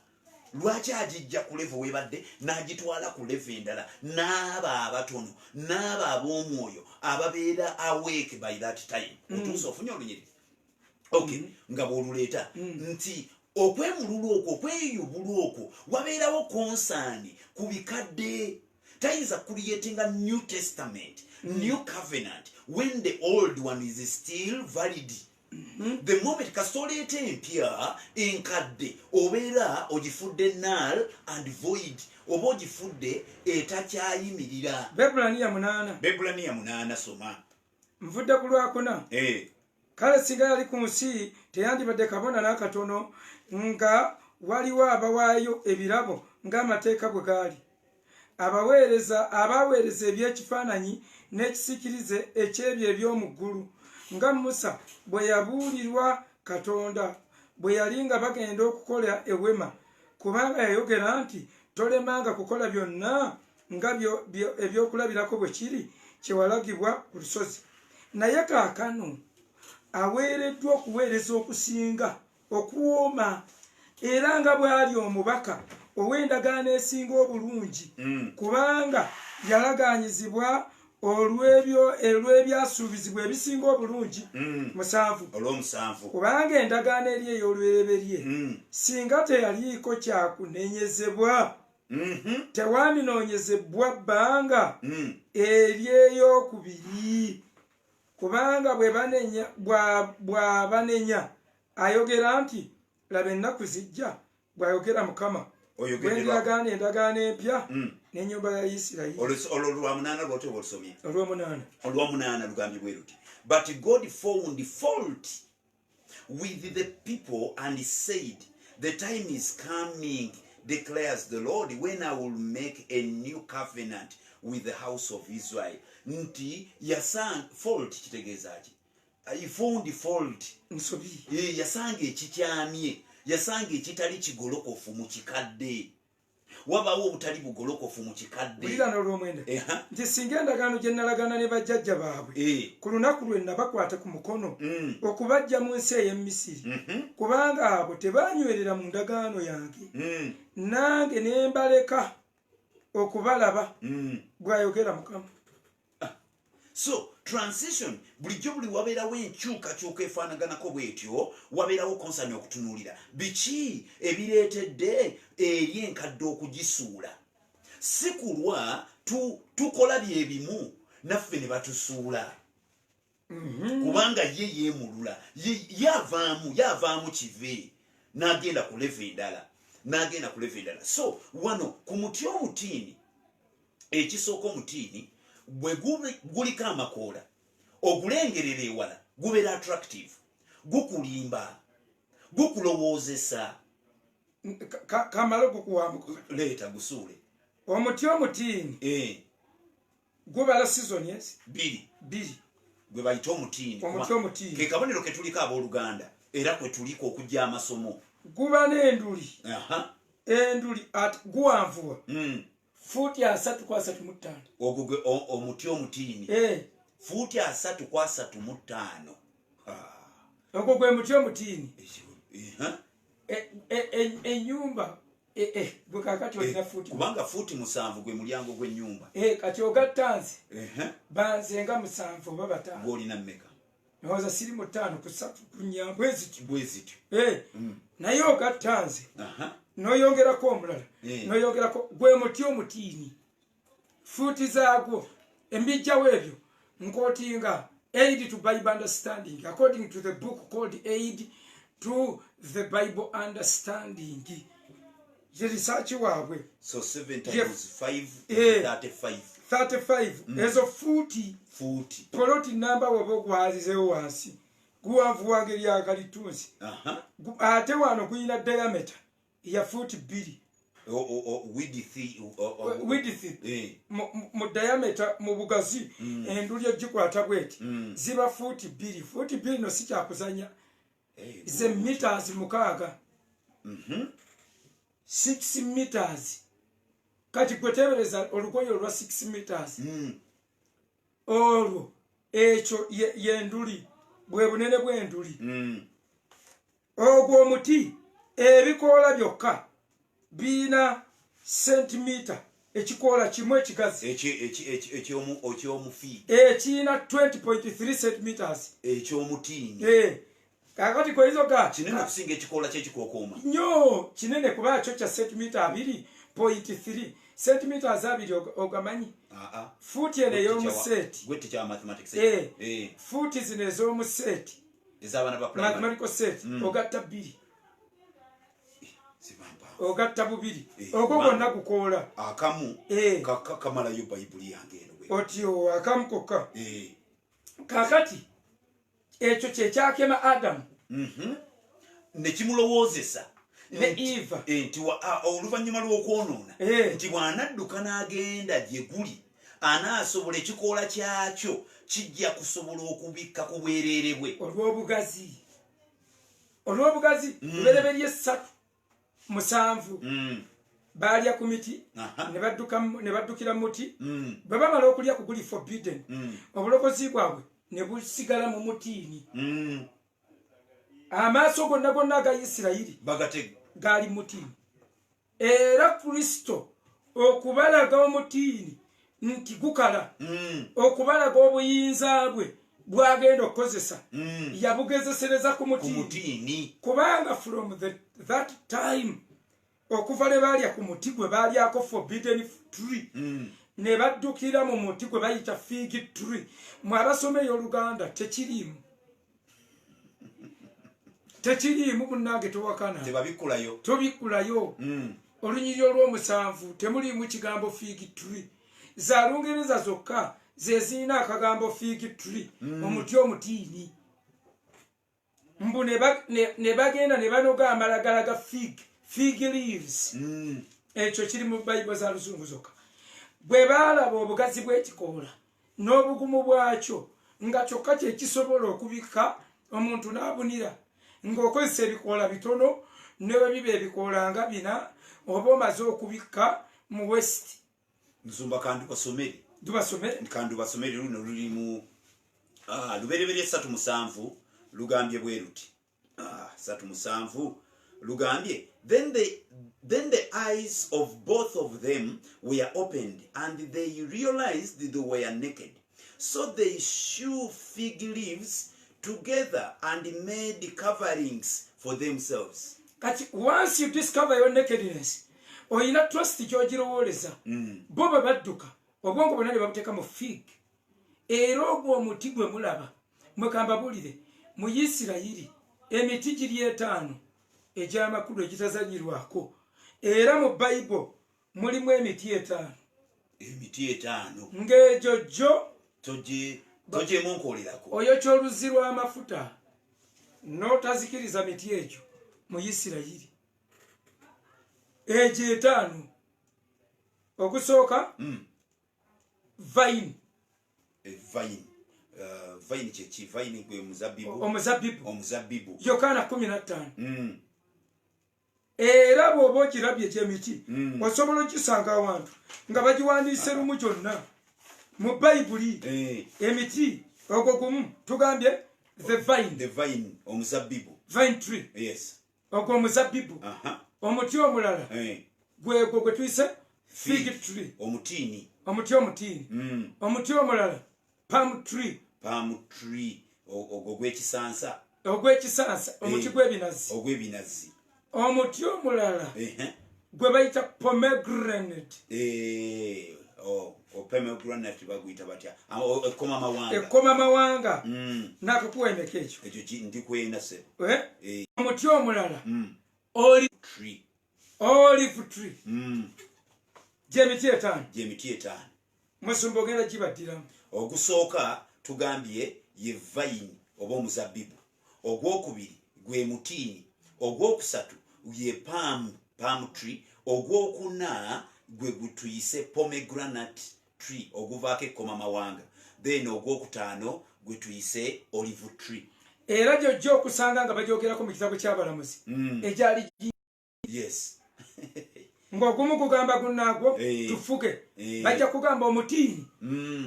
Lwaki agijja ku level webadde n'agitwala ku level endala n'aba abatono n'aba ab'omwoyo ababeera awake by that time? Otuusa ofunye olunyiri nga bw'oluleeta nti okwemulula okwo okweyubula okwo wabeerawo konsaani ku bikadde. Tayinza creating a New Testament, New Covenant when the old one is still valid. The moment kasolete empya enkadde obeera ogifudde null and void oba ogifudde etakyayimirira. Bebbulaniya 8 soma. Nvudde ku Lwakuna. Kale singa yali ku nsi teyandibadde kabona n'akatono nga waliwo abawaayo ebirabo ng'amateeka bwe gaali. Abaweereza ebyekifaananyi n'ekisikirize eky'ebyo eby'omu ggulu nga Musa bwe yabuulirwa Katonda bwe yali nga bagenda okukola ewema kubanga yayogera nti tolemanga kukola byonna nga ebyokulabirako bwe kiri kyewalagibwa ku lusozi. Naye kaakano aweereddwa okuweereza okusinga okuwooma era nga bw'ali omubaka ow'endagaano esinga obulungi kubanga yalagaanyizibwa olw'ebyasuubizibwa ebisinga obulungi 7 kubanga endagaano eri ey'olubereberye singa teyaliiko kyakunenyezebwa tewandinoonyezebwa bbanga eryeyokubiri kubanga bw'abanenya ayogera nti laba ennaku zijja bw'ayogera Mukama bwendiragaana endagaano empya n'ennyumba ya Isirayiri. Olw'omunaana lugambye bwe luti but God found fault with the people and said the time is coming declares the Lord, when I will make a new covenant with the house of Israel. Nti yasang fault kitegezaaki. He found fault. Nsobi. Yasanga ekikyamye. Yasanga ekitali kigolokofu mu kikadde. Wabawo obutali bugolokofu mu kikadde. Bulira n'olw'omwenda. Nti singa endagaano gye nalagana ne bajjajja baabwe ku lunaku lwe nabakwata ku mukono okubajja mu nsi ey'e Misiri kubanga abo tebaanywerera mu ndagaano yange nange ne mbaleka okubalaba bw'ayogera Mukama. So transition bulijjo buli wabeerawo enkyukakyuka efaanaganako bw'etyo wabeerawo konsani okutunuulira biki ebireetedde eri enkadde okugisuula si kulwa tukola byebimu naffe ne batusuula kubanga ye yeemulula yavaamu kive n'agenda ku leve endala so wano ku muti omutiini ekisooka omutiini bwe guliko amakoola ogulengerera ewala gubeera attractive gukulimba gukulowoozesa kamala okukuwaamuka leeta gusuule omuti omutiini gubala season bbiri gwe bayita omutiini ke kabonero ke tuliko abooluganda era kwe tuliko okujja amasomo guba n'enduli enduli guwanvuwa fuuti 3.35 ogwo omuti omutiini fuuti 3.35 ogwo gwe muti omutiini ennyumba bwe kakati olina fuuti kubanga fuuti 7 gwe mulyango gw'ennyumba kati ogattanze banze nga 7 oba 5 gw'olina mmeka nawoza siri mu 5 ku 3 ku nnyamba bwe zityo naye ogattanze noyongerako omulala noyongerako gwe muti omutiini fuuti zaagwo embijjawo ebyo nkootinga aid to Bible understanding according to the book called Aid to the Bible Understanding ye research waabwe so 7 times 5 35 ezo fuuti poloti namba woba ogwazizewo wansi guwanvu wange lyakalitunsi ate wano guyina diameter ya fuuti 2 width mu diameter mu bugazi enduli egikwata bweti ziba fuuti 2 fuuti 2 no si kyakuzanya ze meters 6 6 meters kati kwetebereza olugoye olwa 6 meters olwo ekyo yenduli bwe bunene bw'enduli ogwo omuti ebikoola byokka biina centimeter ekikoola kimu ekigazi ekyomufiigi ekiina 20.3 centimeters ekyomutiini kakati kwezo kinene okusinga ekikoola ky'ekikookooma nnyo kinene kuba kyo kya centimeter 2.3 centimeters 2 ogamanyi fuuti eno ey'omuseeti fuuti zino ez'omuseeti mathematical set ogatta 2 ogatta 2 ogwo gwonna gukoola akamu kamalayo bayibuli yange eno otyo akamu kokka kakati ekyo kyekyakema Adamu nekimulowoozesa ne Eva nti oluvannyuma lw'okwonoona nti bw'anadduka n'agenda gye guli anaasobola ekikoola kyakyo kijja kusobola okubikka ku bwereere bwe olw'obugazi lubereberye 7 baalya ku miti ne baddukira mu muti bwe bamala okulya ku guli forbidden obulokozi bwabwe ne busigala mu mutiini amaaso gonna aga Isirayiri gaali mutiini era Kristo okubalaga omutiini nti gukala okubalaga obuyinza bwe bwagenda okukozesa yabugezesereza ku mutiini kubanga from that time okuva le baalya ku muti gwe baalyako forbidden tree ne baddukira mu muti gwe bayita fig tree mwabasoma ey'Oluganda tekiriimu munnange towakana tobikkulayo olunyiri olw'omusanvu temuliimu kigambo fig tree za Lungereza zokka ze zirina akagambo fig tree omuti omutiini mbu ne bagenda ne banoga amalagala ga fig leaves ekyo kiri mu Bible za Luzungu zokka bwe baalaba obugazi bw'ekikoola n'obugumu bwakyo nga kyokka kye kisobola okubikka omuntu n'abunira ng'okozesa ebikoola bitono ne bwe biba ebikoola nga bina oba omaze okubikka mu west nsumba dubasomere kandi basomere luno luli mu lubereberye 3:7 lugambye bwe ruti 3:7 lugambye then the eyes of both of them were opened and they realized they were naked, so they sewed fig leaves together and made coverings for themselves. Kati once you discover your nakedness oyina trust gy'ogirowoleza bo bwe badduka obwongo bwonna ne babuteeka mu fig era ogwo omuti gwe mulaba mwekambabulire mu Isirayiri emiti giri 5 egy'amakulu egitazanyirwako era mu Bible mulimu emiti 5 ng'egyo jjo tojemunkolerako oyo ky'oluzzi lw'amafuta n'otazikiriza miti egyo mu Isirayiri egyo 5 ogusooka vine kyeki vine gwe omuzabbibu Yokaana 15 era bw'oba ogirabye gy'emiti osobola ogisanga awantu nga bagiwandiise lumu gyonna mu Bayibuli emiti ogwo gumu tugambye the vine omuzabbibu tree yes ogwo omuzabbibu omuti omulala gwegwo gwe tuyise fig tree omuti omutiini omuti omulala palm tree ogwo gw'ekisansa omuti gw'ebinazi omuti omulala gwe bayita pomegranate pomegranate baguyita batya ekoma mawanga nakakuwendeka ekyo ndikwenda se omuti omulala olive tree gyemiti 5 musumba ogenda gibaddiramu ogusooka tugambye ye vine oba omuzabbibu ogwokubiri gwe mutiini ogwokusatu ye palm tree ogwokuna gwe gutuyise pomegranate tree oguvaako ekkoma mawanga then ogwokutaano gwe tuyise olive tree era gyojja okusanga nga bagyogerako mu kitabo ky'abalamuzi egyali yes ng'ogumu kugamba gunaagwo tufuge bajja kugamba omutiini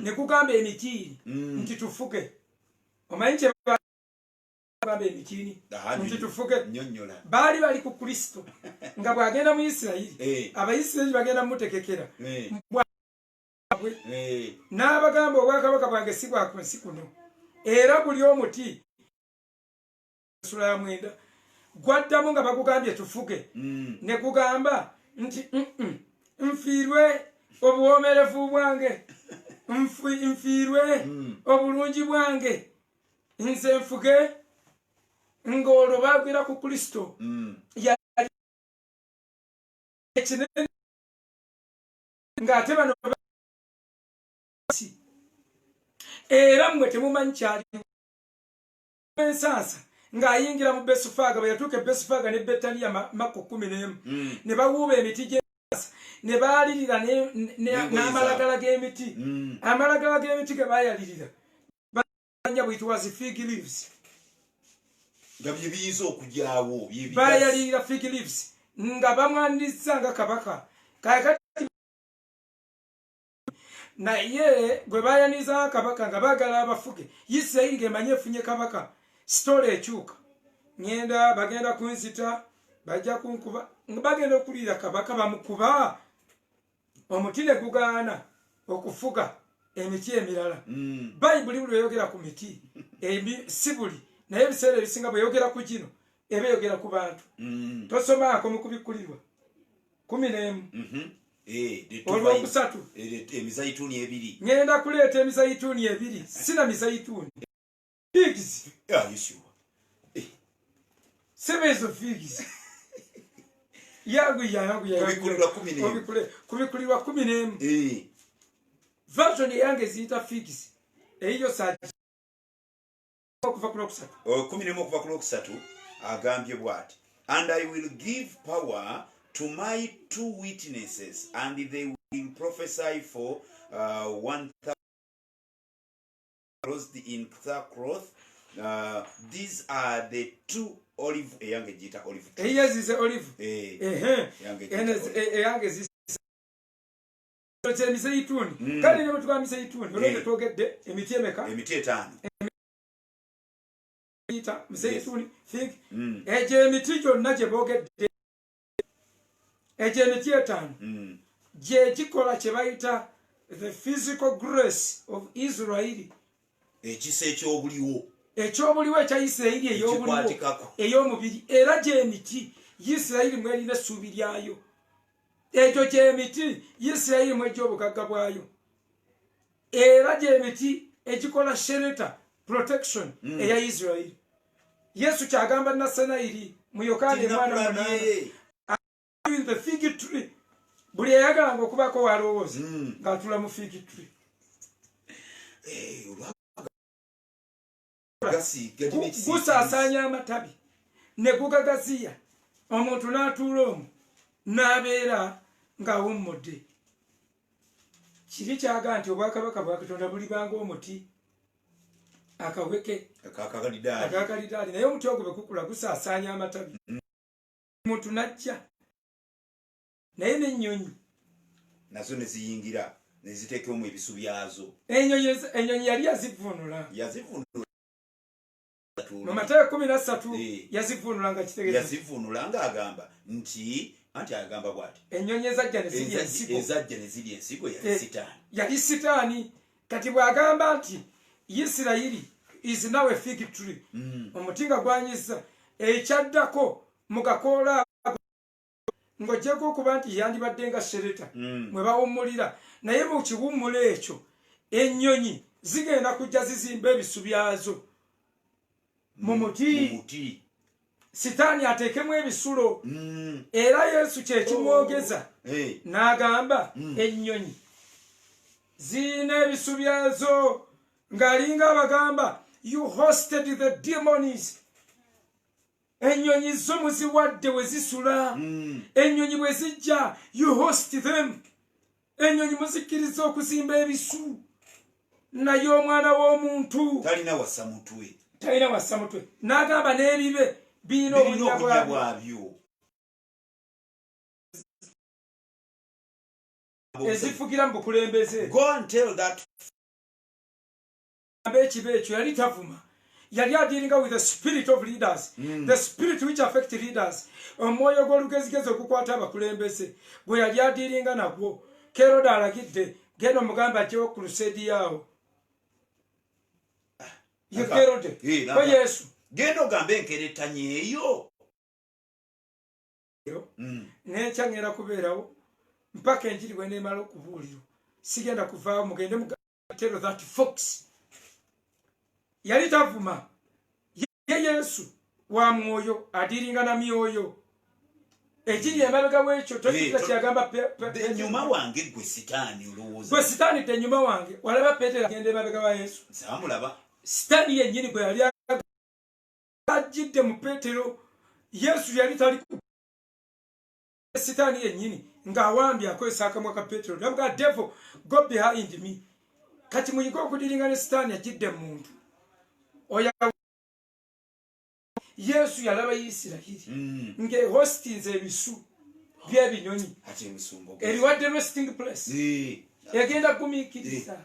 ne kugamba emitiini nti tufuge omanyi kyebagamba emitiini nti tufuge baali bali ku Kristo nga bw'agenda mu Isirayiri Abayisirayiri bagenda mumutegekera n'abagamba obwakabaka bwange si bwa ku nsi kuno era buli omuti sula ya 9 gwaddamu nga bagugambye tufuge ne gugamba nti nfiirwe obuwoomerevu bwange nfiirwe obulungi bwange nze nfuge ng'olwo baagwira ku Kristo ekinene ng'ate bano era mmwe temumanyi kyaliwo ensansa ng'ayingira mu Besufaaga bwe yatuuka e Besufaaga ne Betaniya Makko 11 ne bawuuba emiti gy'ensansa ne baalirira n'amalagala g'emiti amalagala g'emiti ge baayalirira banya buyitibwa zi fig leaves nga bye biyinza okujyawo baayalirira fig leaves nga bamwaniriza nga kabaka kakati naye gwe baayaniriza kabaka nga baagala abafuge Isirayiri ng'emanyi efunye kabaka sitole ekyuka ngenda bagenda kunzita bajja kunkuba bagenda okulira kabaka bamukuba omuti ne gugaana okufuga emiti emirala Bayibuli buli eyogera ku miti si buli naye ebiseera ebisinga bweyogera ku gino eba eyogera ku bantu tosomaako mu kubikulirwa 11 olwokusatu emizayituuni 2 ngenda kuleeta emizayituuni 2 sina mizayituuni figs sevezo figs kubikulirwa 11 version yange ziyita figs eyiyo okuva ku lwokusatu agambye bw'ati And I will give power to my 2 witnesses, and they will prophesy for 1,000 clothed in sackcloth. These are the 2 olive olive. Yes, is olive. Zeituni. Kali ne mtuka mzeituni. Olende togedde emiti emeka. Emiti 5. Mzeituni fig. Eje emiti gyonna gye boogedde. Eje emiti 5. Je kikola kye bayita the physical grace of Israel. Ekisa ekyobuliwo. Ekyobuliwo ekya Isirayiri ey'obuliwo ey'omubiri era gy'emiti Isirayiri mwelina essuubi lyayo. Ekyo gy'emiti Isirayiri mw'egy'obugagga bwayo. Era gy'emiti egikola shelter protection eya Isirayiri. Yesu kyagamba Nasanayiri mu Yokaana 8:8 in the fig tree. Buli eyagalanga okubaako walowooza ng'atula mu fig tree. Gusaasaanya amatabi ne gugagaziya omuntu n'atuula omwo n'abeera ng'awummudde. Kiri kyaga nti obwakabaka bwa Katonda buli banga omuti akaweke akakalidaali naye omuti ogwo bwe gukula gusaasaanya amatabi. Omuntu n'ajja naye n'ennyonyi nazo ne ziyingira ne ziteekemu ebisu byazo. Ennyonyi yali yazivunula. Mu Matayo 13 yazivunula nga kitegeeza. Yazivunula ng'agamba nti anti agamba bw'ati. Ennyonyi ezajja ne zirya ensigo yali Sitaani. Yali Sitaani. Kati bw'agamba nti Isirayiri is now a fig tree. Omuti nga gwanyiza ekyaddako mu gakoola ng'ogyeko okuba nti yandibadde nga shelter mwe bawummulira. Naye mu kiwummula ekyo ennyonyi zigenda kujja zizimba ebisu byazo mu muti. Sitaani ateekemu ebisulo. Era Yesu kye kimwogeza n'agamba ennyonyi zirina ebisu byazo ng'alinga abagamba you hosted the demons. Ennyonyi zo muziwadde we zisula. Ennyonyi bwe zijja you host them. Ennyonyi muzikkiriza okuzimba ebisu. Naye omwana w'omuntu talina wassa mutwe. N'agamba n'ebibe birina obunnya bwabyo. Ezifugira mu bukulembeze. Go and tell that. Ekibe ekyo yali tavuma. Yali adealing with the spirit of leaders. The spirit which affect leaders. Omwoyo gw'olugezigezi okukwata abakulembeze. Bwe yali adealing nagwo. Kerode alagidde genda omugamba ajjewo ku crusade yawo. Yekerode kwa Yesu genda ogambe enkeretanye eyo. N'enkya ngenda kubeerawo mpaka enjiri bwe neemala okubuulirwa. Sigenda kuvaawo mugende mugatero that fox. Yali tavuma. Ye Yesu wa mwoyo adiringa na myoyo. Ekiri emabega w'ekyo tokita kyagamba ennyuma wange gwe Sitaani olowooza. Gwe Sitaani tennyuma wange walaba Peetero agenda emabega wa Yesu. Saamulaba. Sitaani yennyini gwe yali ajjidde mu Peetero. Yesu yali tali ku Sitaani yennyini ng'awambye akozesa akamwa ka Peetero. Namuga devil go behind me. Kati muyiga okudiringa ne Sitaani ajjidde mu muntu. Yesu yalaba Isirayiri ng'ehostinze ebisu by'ebinyonyi. Eriwadde resting place. Egenda kumiikiriza.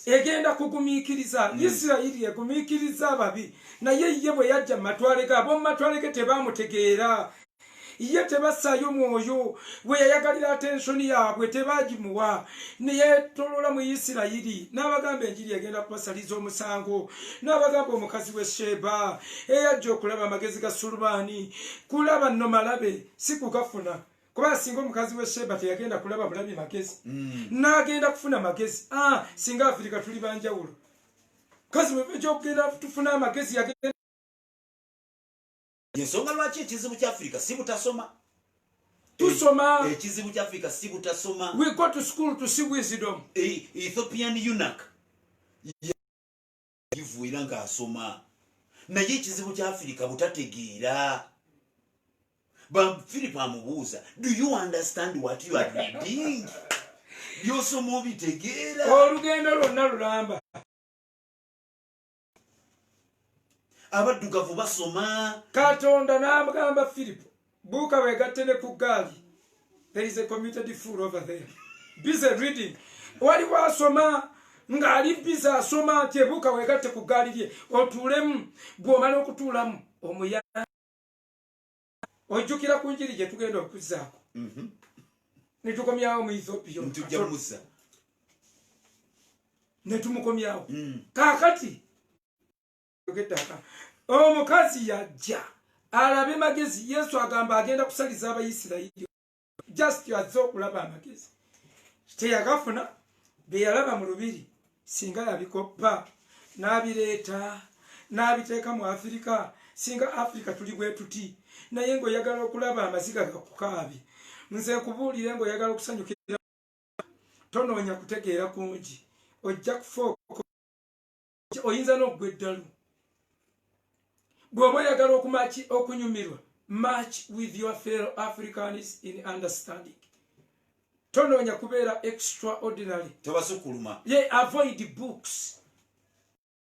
Egenda kugumiikiriza. Isirayiri egumiikiriza ababi. Naye ye bwe yajja mu matwale ge, ab'omu matwale ge tebaamutegeera. Ye tebasaayo mwoyo. We yayagalira attention yaabwe tebaagimuwa. Ne yeetolola mu Isirayiri. N'abagamba enjiri egenda kubasaliza omusango. N'abagamba omukazi w'e Sheba eyajja okulaba amagezi ga Sulemaani. Kulaba nno malabe si kugafuna. Kuba singa omukazi w'e Sheba teyagenda kulaba bulabi magezi. N'agenda kufuna magezi. Singa Afirika tuli banjawulo. Kazi bwe gy'okugenda tufuna amagezi yagenda. Yensonga lwaki ekizibu kya Afrika si butasoma. Tusoma. Ekizibu kya Afrika si butasoma. We go to school to see wisdom. Ethiopian eunuch. mutuufu era ng'asoma naye ekizibu kya Afrika butategeera. Philip amubuuza, do you understand what you are reading? Byosoma obitegeera? Olugendo lwonna lulamba. Abaddugavu basoma. Katonda n'amugamba Philip, buuka weegatte ne ku gaali. There is a committed fool over there. Busy reading. Waliwo asoma ng'ali busy asoma nti ebuuka weegatte ku gaali lye otuulemu. Bw'omala okutuulamu omuyamba. Ojjukira ku njiri gye tugenda okuzzaako. Ne tukomyawo mu Ethiopia. Ntujja Musa. Ne tumukomyawo. Kaakati omukazi yajja alabe magezi. Yesu agamba agenda kusaliza Abayisirayiri. Just yazze okulaba amagezi. Teyagafuna be yalaba mu lubiri singa yabikoppa n'abireeta n'abiteeka mu Afirika. Singa Afrika tuli bwe tuti naye ng'oyagala okulaba amaziga gakukaabi. Nze nkubuulire ng'oyagala okusanyukira tonoonya kutegeera kungi ojja kufa oyinza n'oggwa eddalu. Bw'oba oyagala okunyumirwa match with your fellow Africans in understanding. Tonoonya kubeera extraordinary. Tobasukuluma. Avoid books.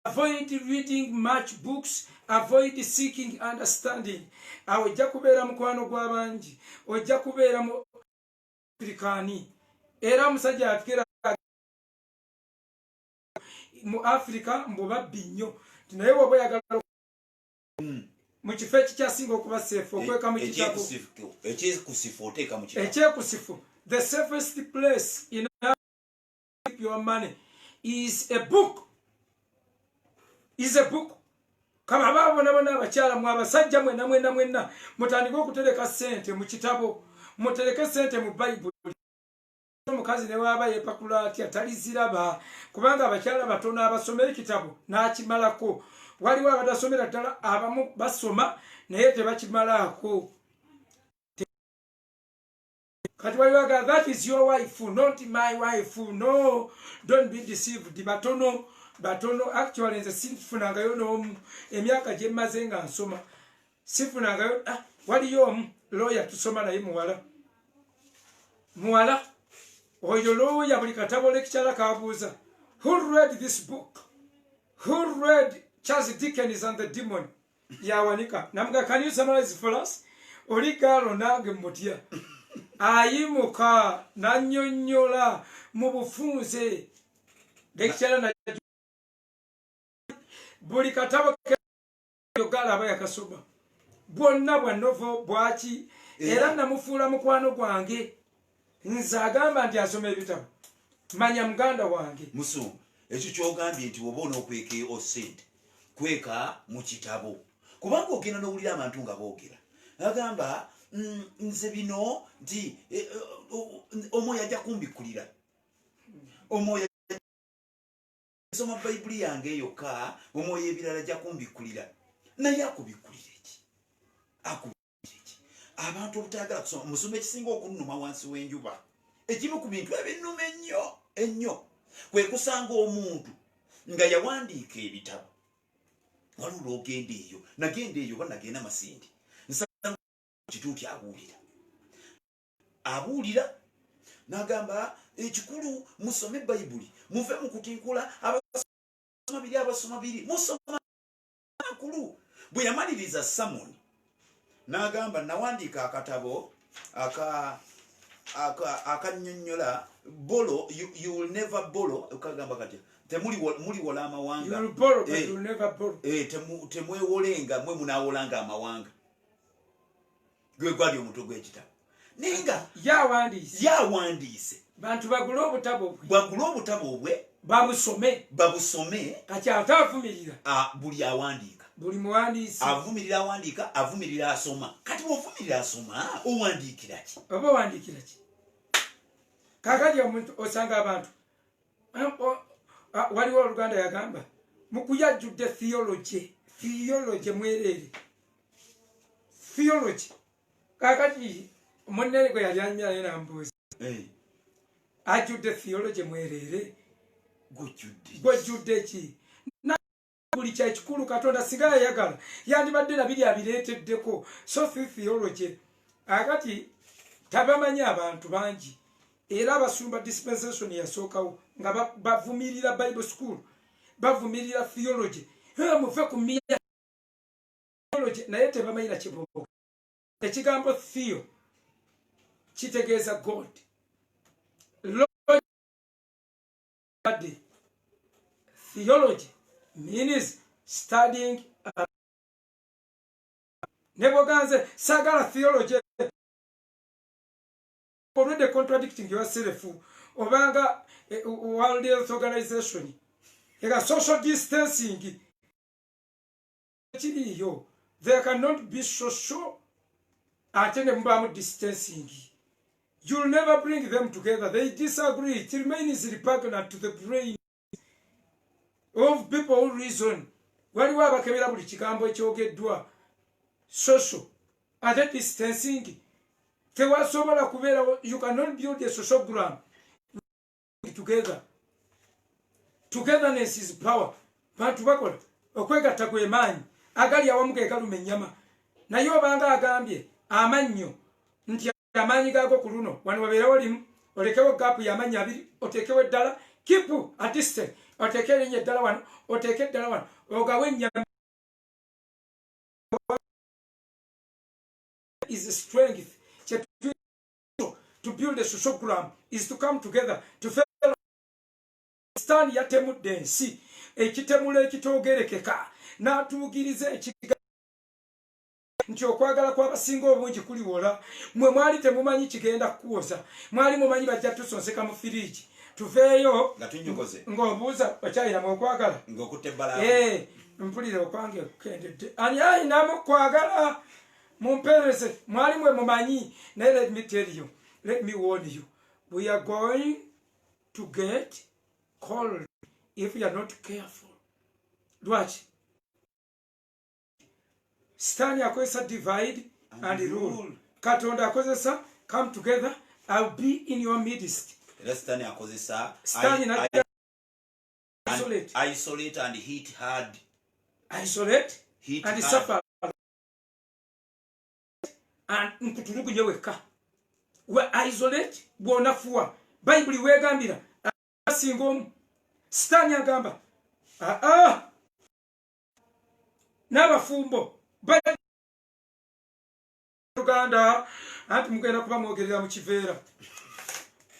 Avoid reading much books. Avoid seeking understanding. Ojja kubeera mukwano gw'abangi. Ojja kubeera mu Afrikani. Era musajja atukera mu Afrika mbobabbi nnyo. Naye bw'oba oyagala mu kifo ekikyasinga okuba seefu okweka mu kitabo. Ekyekusifu oteeka mu kitabo. Ekyekusifu. The safest place in keep your money is a book. Is a book. Kama babona bona abakyala mu abasajja mwenna mutandika okutereka ssente mu kitabo. Mutereke ssente mu Bible. Omukazi ne waba yepakula atya taliziraba kubanga abakyala batono abasoma ekitabo n'akimalako. Waliwo abadasomera ddala abamu basoma naye tebakimalako. Kati waliwo aga that is your wife not my wife. No, don't be deceived. Batono actually nze sifunangayo n'omu emyaka gye mmaze nga nsoma sifunangayo. Waliyo omu lawyer tusoma naye muwala oyo lawyer buli katabo lekikyala kabuuza, who read this book? Who read Charles Dickens and the Demon? Yawanika namuga, can you summarize for us? Oli gaalo nange mutya ayimuka nannyonnyola mu bufunze lekikyala na buli katabo yogala aba yakasoma bwonna bwa novo bwaki era namufuula mukwano gwange. Nze agamba nti asoma ebitabo manya muganda wange. Musu ekyo kyogambye nti oba onookweka osente kweka mu kitabo kubanga ogenda n'owulira abantu nga boogera agamba nze bino nti omwoyo ajja kumbikkulira. Omwoyo soma Bayibuli yange yokka omwoyo ebirala ajja kumbikkulira. Naye akubikkulira eki? Akubikkulira eki? Abantu obutayagala kusoma musoma ekisinga okunnuma wansi w'enjuba. Ekimu ku bintu ebinnuma ennyo kwe kusanga omuntu nga yawandiika ebitabo. Waliwo ogenda eyo nagenda eyo banagenda Masindi nsanga kituuti abuulira n'agamba ekikulu musome Bayibuli muve mu kutinkula abasoma biri musoma akulu. Bwe yamaliriza Samoni n'agamba nawandiika akatabo akannyonnyola bolo you will never borrow. Okagamba katya muliwola amawanga. Temwewolenga mwe munaawolanga amawanga. Gwe gwali omutwe gw'ekitabo. Ninga yawandiise bantu bagule obutabo bwe babusome kati atavumirira buli awandiika. Buli muwandiisi avumirira awandiika avumirira asoma. Kati bw'ovumirira asoma owandiikira ki? Oba owandiikira ki? Kakati omuntu osanga abantu waliwo Oluganda yagamba mukuyajjudde theology mwereere theology. Kakati munne gwe yali anyumya naye nambuuza ajjudde theology mwereere gwojjudde ki? buli kya kikulu Katonda singa yayagala yandibadde nabiri abireeteddeko. So theology akati tabamanyi abantu bangi era abasumba dispensation yasookawo nga bavumirira Bible school bavumirira theology mufe ku theology naye tebamanyi na kibogo. Ekigambo theo kitegeeza God. Theology means studying. Neboganze sagala theology already contradicting yourself. Obanga World Health Organization ega social distancing there cannot be social and distancing. You'll never bring them together. They disagree. It remains repugnant to the brain of people who reason. Waliwo abakebera buli kigambo ekyogeddwa social and distancing. Tewasobola kubeera. You cannot build a social ground together. Togetherness is power. Bantu bakola okwegatta kwe maanyi agali awamu ge galuma ennyama. Naye obanga agambye amannyo nti amanyi gago ku luno wano wabeerawo limu olekewo gaapu y'amanyi abiri oteekewo eddala keep a distance oteeke erinnya eddala wano oteeke eddala wano ogawe ennyama is strength. To build a social ground is to come together to stand yatemudde ensi ekitemula ekitoogerekeka n'atuugiriza ekiga nti okwagala kw'abasinga obungi kuliwola. Mwe mwali temumanyi kigenda kuwoza, mwali mumanyi bajja tusonseka mu firiji tuveeyo ng'obuuza bakyayinamu okwagala ng'okutte ebbala. Mpulire okwange kukendedde ani ayinamu okwagala mumpeereze mwali mwe mumanyi. Naye let me tell you, let me warn you, we are going to get cold if you are not careful. Lwaki? Sitani akozesa divide and rule. Katonda akozesa come together, I'll be in your midst. Sitani akozesa isolate and hit hard. Isolate hit and hard. Suffer and nkutulugunye wekka. We isolate bwonafuwa. Bible wegambira asinga omu. Sitani agamba n'abafumbo Uganda anti mugenda kuba mwogerera mu kiveera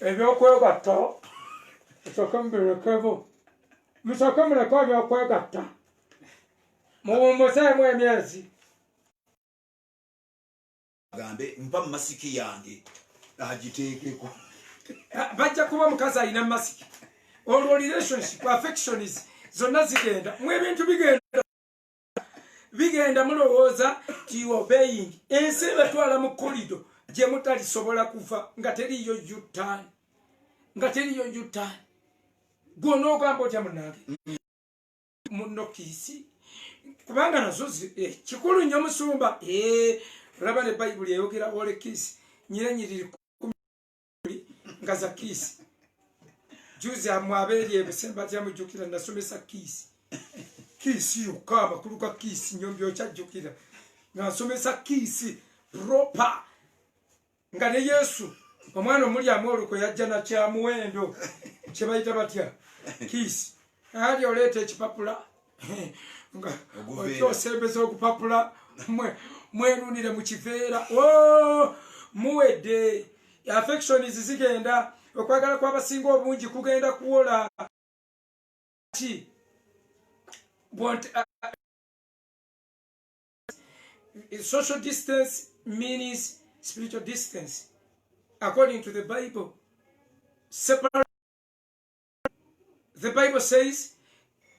ebyokwegatta musooke mubirekevo musooke muleke ebyokwegatta muwummuseemu emyezi agambe mpa masiki yange agiteekeko. Bajja kuba mukazi alina masiki olwo relationship affections zonna zigenda mu ebintu bigenda mulowooza ti obeying ensi batwala mu kolido gye mutalisobola kuva nga teriyo yutani gwona ogamba otya munange muno kiisi kubanga nazo kikulu nnyo musumba. Olaba ne Bayibuli eyogera ole kiisi nyirenyiriri nga za kiisi juzi amwabeeri ebisemba tyamujjukira nasomesa kiisi yokka amakulu ga kiisi nyombi okyajjukira nasomesa kiisi proper nga ne Yesu omwana omulyamu oluko yajja na kyamuwendo kye bayita batya kiisi ali oleeta ekipapula nga okyosembeza okupapula mwenunire mu kiveera muwedde. Affections zigenda okwagala kw'abasinga obungi kugenda kuwola. Social distance means spiritual distance according to the Bible. The Bible says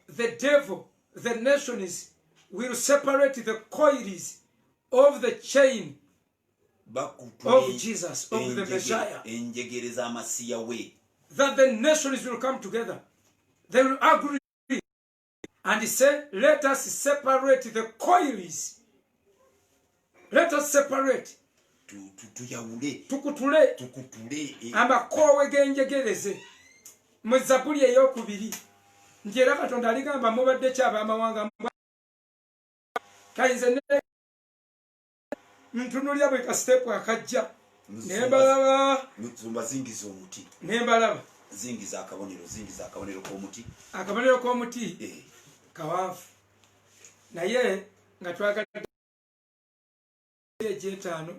the devil, the nations will separate the coils of the chain of Jesus, of the Messiah. That the nations will come together. They will agree and say, let us separate the coils. Let us separate. Tukutule. Amakoowe genjegereze. Mu Zabbuli ey'okubiri. njera Katonda aligamba mubadde kyaba amawanga kayinze ne ntunulya bwe ka step akajja nembalaba Musumba zingiza omuti nembalaba zingiza akabonero k'omuti kawanvu naye nga twagala egy'etaano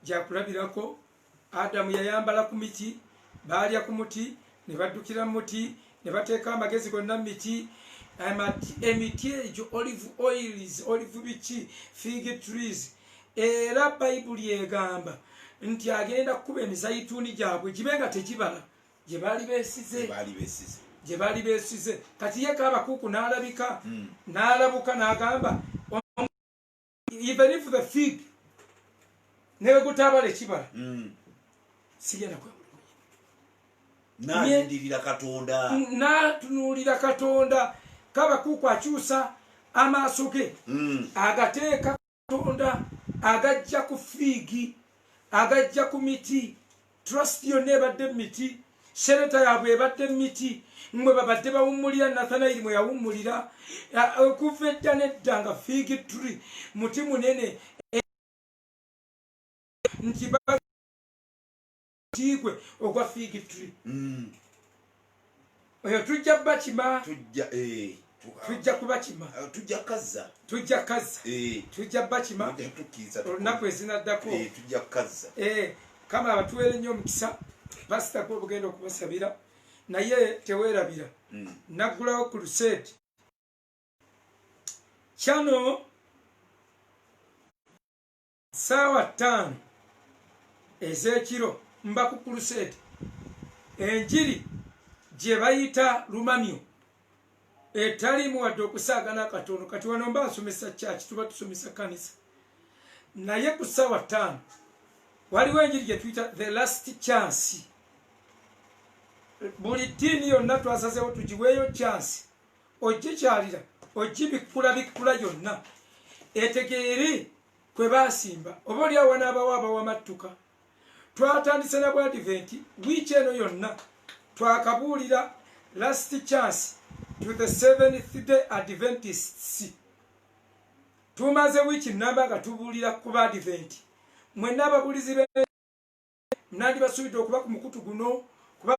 gyakulabirako Adamu yayambala ku miti baalya ku muti ne baddukira mu muti ne bateeka amagezi gonna mu miti emiti egyo olive oils olive biki fig trees era Bayibuli egamba nti agenda kukuba emizayituuni gyabwe gibe nga tegibala gye baali beesize kati ye Kaabakuuku n'alabika n'alabuka n'agamba even if the fig newe gutabale kibala sigenda n'atunuulira Katonda Kaabakuuku akyusa amaaso ge agateeka Katonda agajja ku fiigi agajja ku miti trust yonna ebadde mu miti shereta yaabwe ebadde mu miti mwe babadde bawummulira Nathanaeli mwe yawummulira okuva edda nedda nga fiigi tree muti munene nti batigwe ogwa fiigi tree oyo tujja bakima tujja kubakima tujja kaza tujja bakima olunaku ezinaddako kama abatuweere nnyo omukisa pasitako obugenda okubasabira naye teweerabira naggulawo ku crusade kyano saawa 5 ez'ekiro mba ku crusade enjiri gye bayita lumamyo etalimu wadde okusaagana akatono kati wano mba nsomesa kyaki tuba tusomesa kanisa naye ku saawa 5 waliwo enjiri gye tuyita the last chance buli ddiini yonna twasazeewo tugiweeyo chance ogikyalira ogibikula yonna etegeere kwe baasimba oba oliawo n'abawo abawamattuka twatandise na bwadiventi wiiki eno yonna twakabuulira last chance to the 7th day Adventists tumaze wiiki namba nga tubuulira ku badiventi mwenna ababuulizi nandi basuubidde okuba ku mukutu guno kuba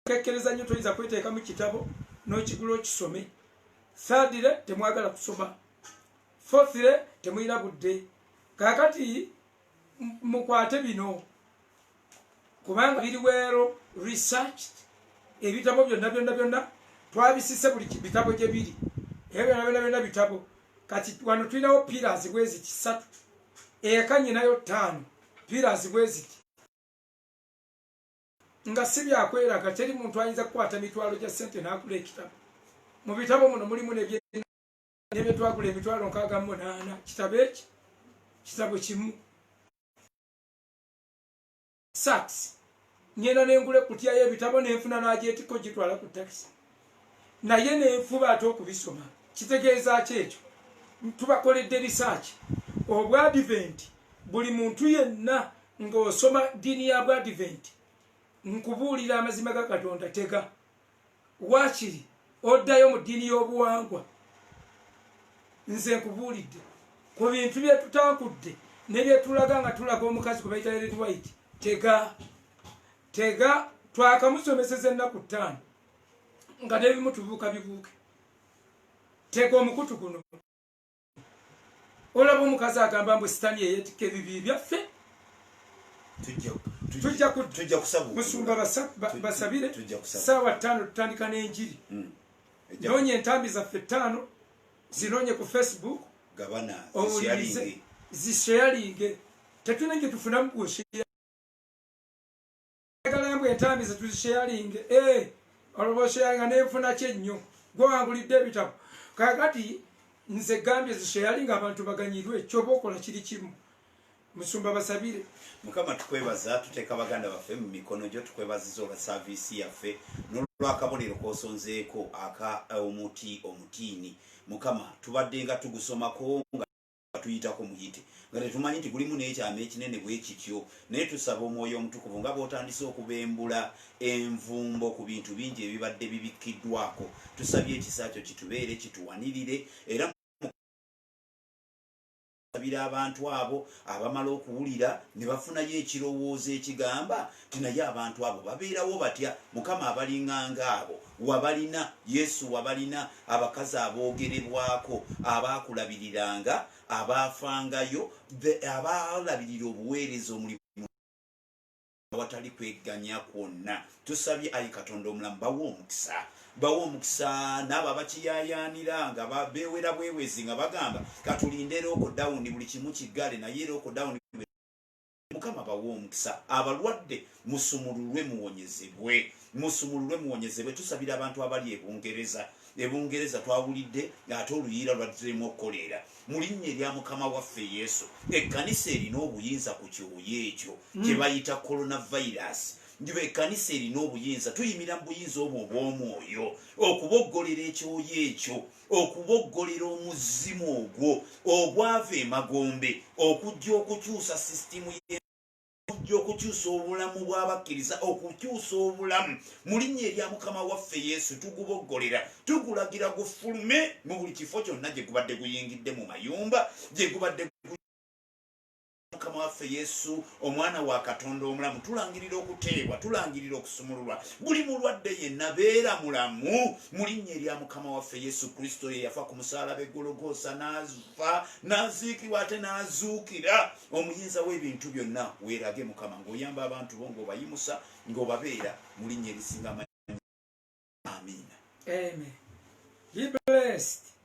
kekkereza nnyo toyinza kweteeka mu kitabo n'okigula okisome. Thirdly, temwagala kusoma. Fourthly, temuyina budde. Kakati mukwate bino kubanga biriweero researched ebitabo byonna twabisise buli bitabo gye biri byonna bitabo. Kati wano tulinawo pillars bweziti 3 ekanye nayo 5 pillars bweziti nga si byakweraga teri muntu ayinza kukwata mitwalo gya ssente n'agula ekitabo. Mu bitabo muno mulimu nebye twagula emitwalo 68 kitabo eki kitabo kimu Saks ngenda nengule kutya y'ebitabo nenfuna n'agyetiko gitwala ku taxi naye nenfuba ate okubisoma kitegeeza kyekyo tubakoledde research obwadiventi buli muntu yenna ng'osoma ddiini ya bwadiventi nkubuulira amazima ga Katonda tega waakiri oddayo mu ddiini y'obuwangwa nze nkubuulidde ku bintu bye tutankudde ne bye tulaga nga tulaga omukazi kwe bayita Red White tega twakamusomeseza ennaku 5 nga n'ebimu tubuuka bibuuke tega omukutu guno olaba omukazi agamba mbu sitaani yeyeetika ebibi byaffe tujja kusaba musumba basabire saawa 5 tutandika n'enjiri noonye entambi zaffe 5 zinoonye ku Facebook owulirize zisharinge tetulina gye tufunamu gwoshera galambu entambi zetuzisharinge olobosharinga nenfuna kyennyo gwe wangulidde ebitabo kakati nze gambye zisharinga abantu baganyirwe kyoba okola kiri kimu. Musumba basabire Mukama tukwebaza tuteeka baganda baffe mu mikono gyo tukwebaziza olwa saavisi yaffe n'olwakabonero k'osonzeeko aka omutiini. Mukama tubadde nga tugusomako nga batuyitako muyite nga tetumanyi nti gulimu n'ekyama ekinene bwe kityo naye tusaba omwoyo omutukuvu nga bw'otandise okubembula envumbo ku bintu bingi ebibadde bibikkiddwako tusabye ekisa kyo kitubeere kituwanirire era abira abantu abo abamala okuwulira ne bafunayo ekirowoozo ekigamba ti naye abantu abo babeerawo batya mukama abalinganga abo wabalina yesu wabalina abakazi aboogerebwako abaakulabiriranga abaafangayo abaalabirira obuweereza omulimu awatali kwegganya kwonna tusabye ayi katonda omulamu bawo omukisa n'abo abakiyayaanira nga beewera bwewezi nga bagamba katulinde lockdown buli kimu kiggale naye lockdown mukama bawo omukisa abalwadde musumululwe muwonyezebwe tusabira abantu abali ebungereza twawulidde ate oluyiira lwaddemu okukolera mu linnya erya mukama waffe yesu ekkanisa erina obuyinza ku kyoyo ekyo kye bayita coronavirus njiba ekkanisa erina obuyinza tuyimira mu buyinza obwo obw'omwoyo okuboggolera ekyoyo ekyo okuboggolera omuzimu ogwo ogwava emagombe okujja okukyusa sisitimu okujja okukyusa obulamu bw'abakkiriza okukyusa obulamu mu linnya erya mukama waffe yesu tuguboggolera tugulagira gufulume mu buli kifo kyonna gye gubadde guyingidde mu mayumba gye gubadde mukama waffe yesu omwana wa katonda omulamu tulangirira okuteebwa tulangirira okusumululwa buli mulwadde yenna beera mulamu mu linnya erya mukama waffe yesu kristo ye yafa ku musalaba egologoosa n'afa n'aziikibwa ate n'azuukira omuyinza w'ebintu byonna weerage mukama ng'oyamba abantu bo ng'obayimusa ng'obabeera mu linnya erisinga amiina. Amen. Be blessed.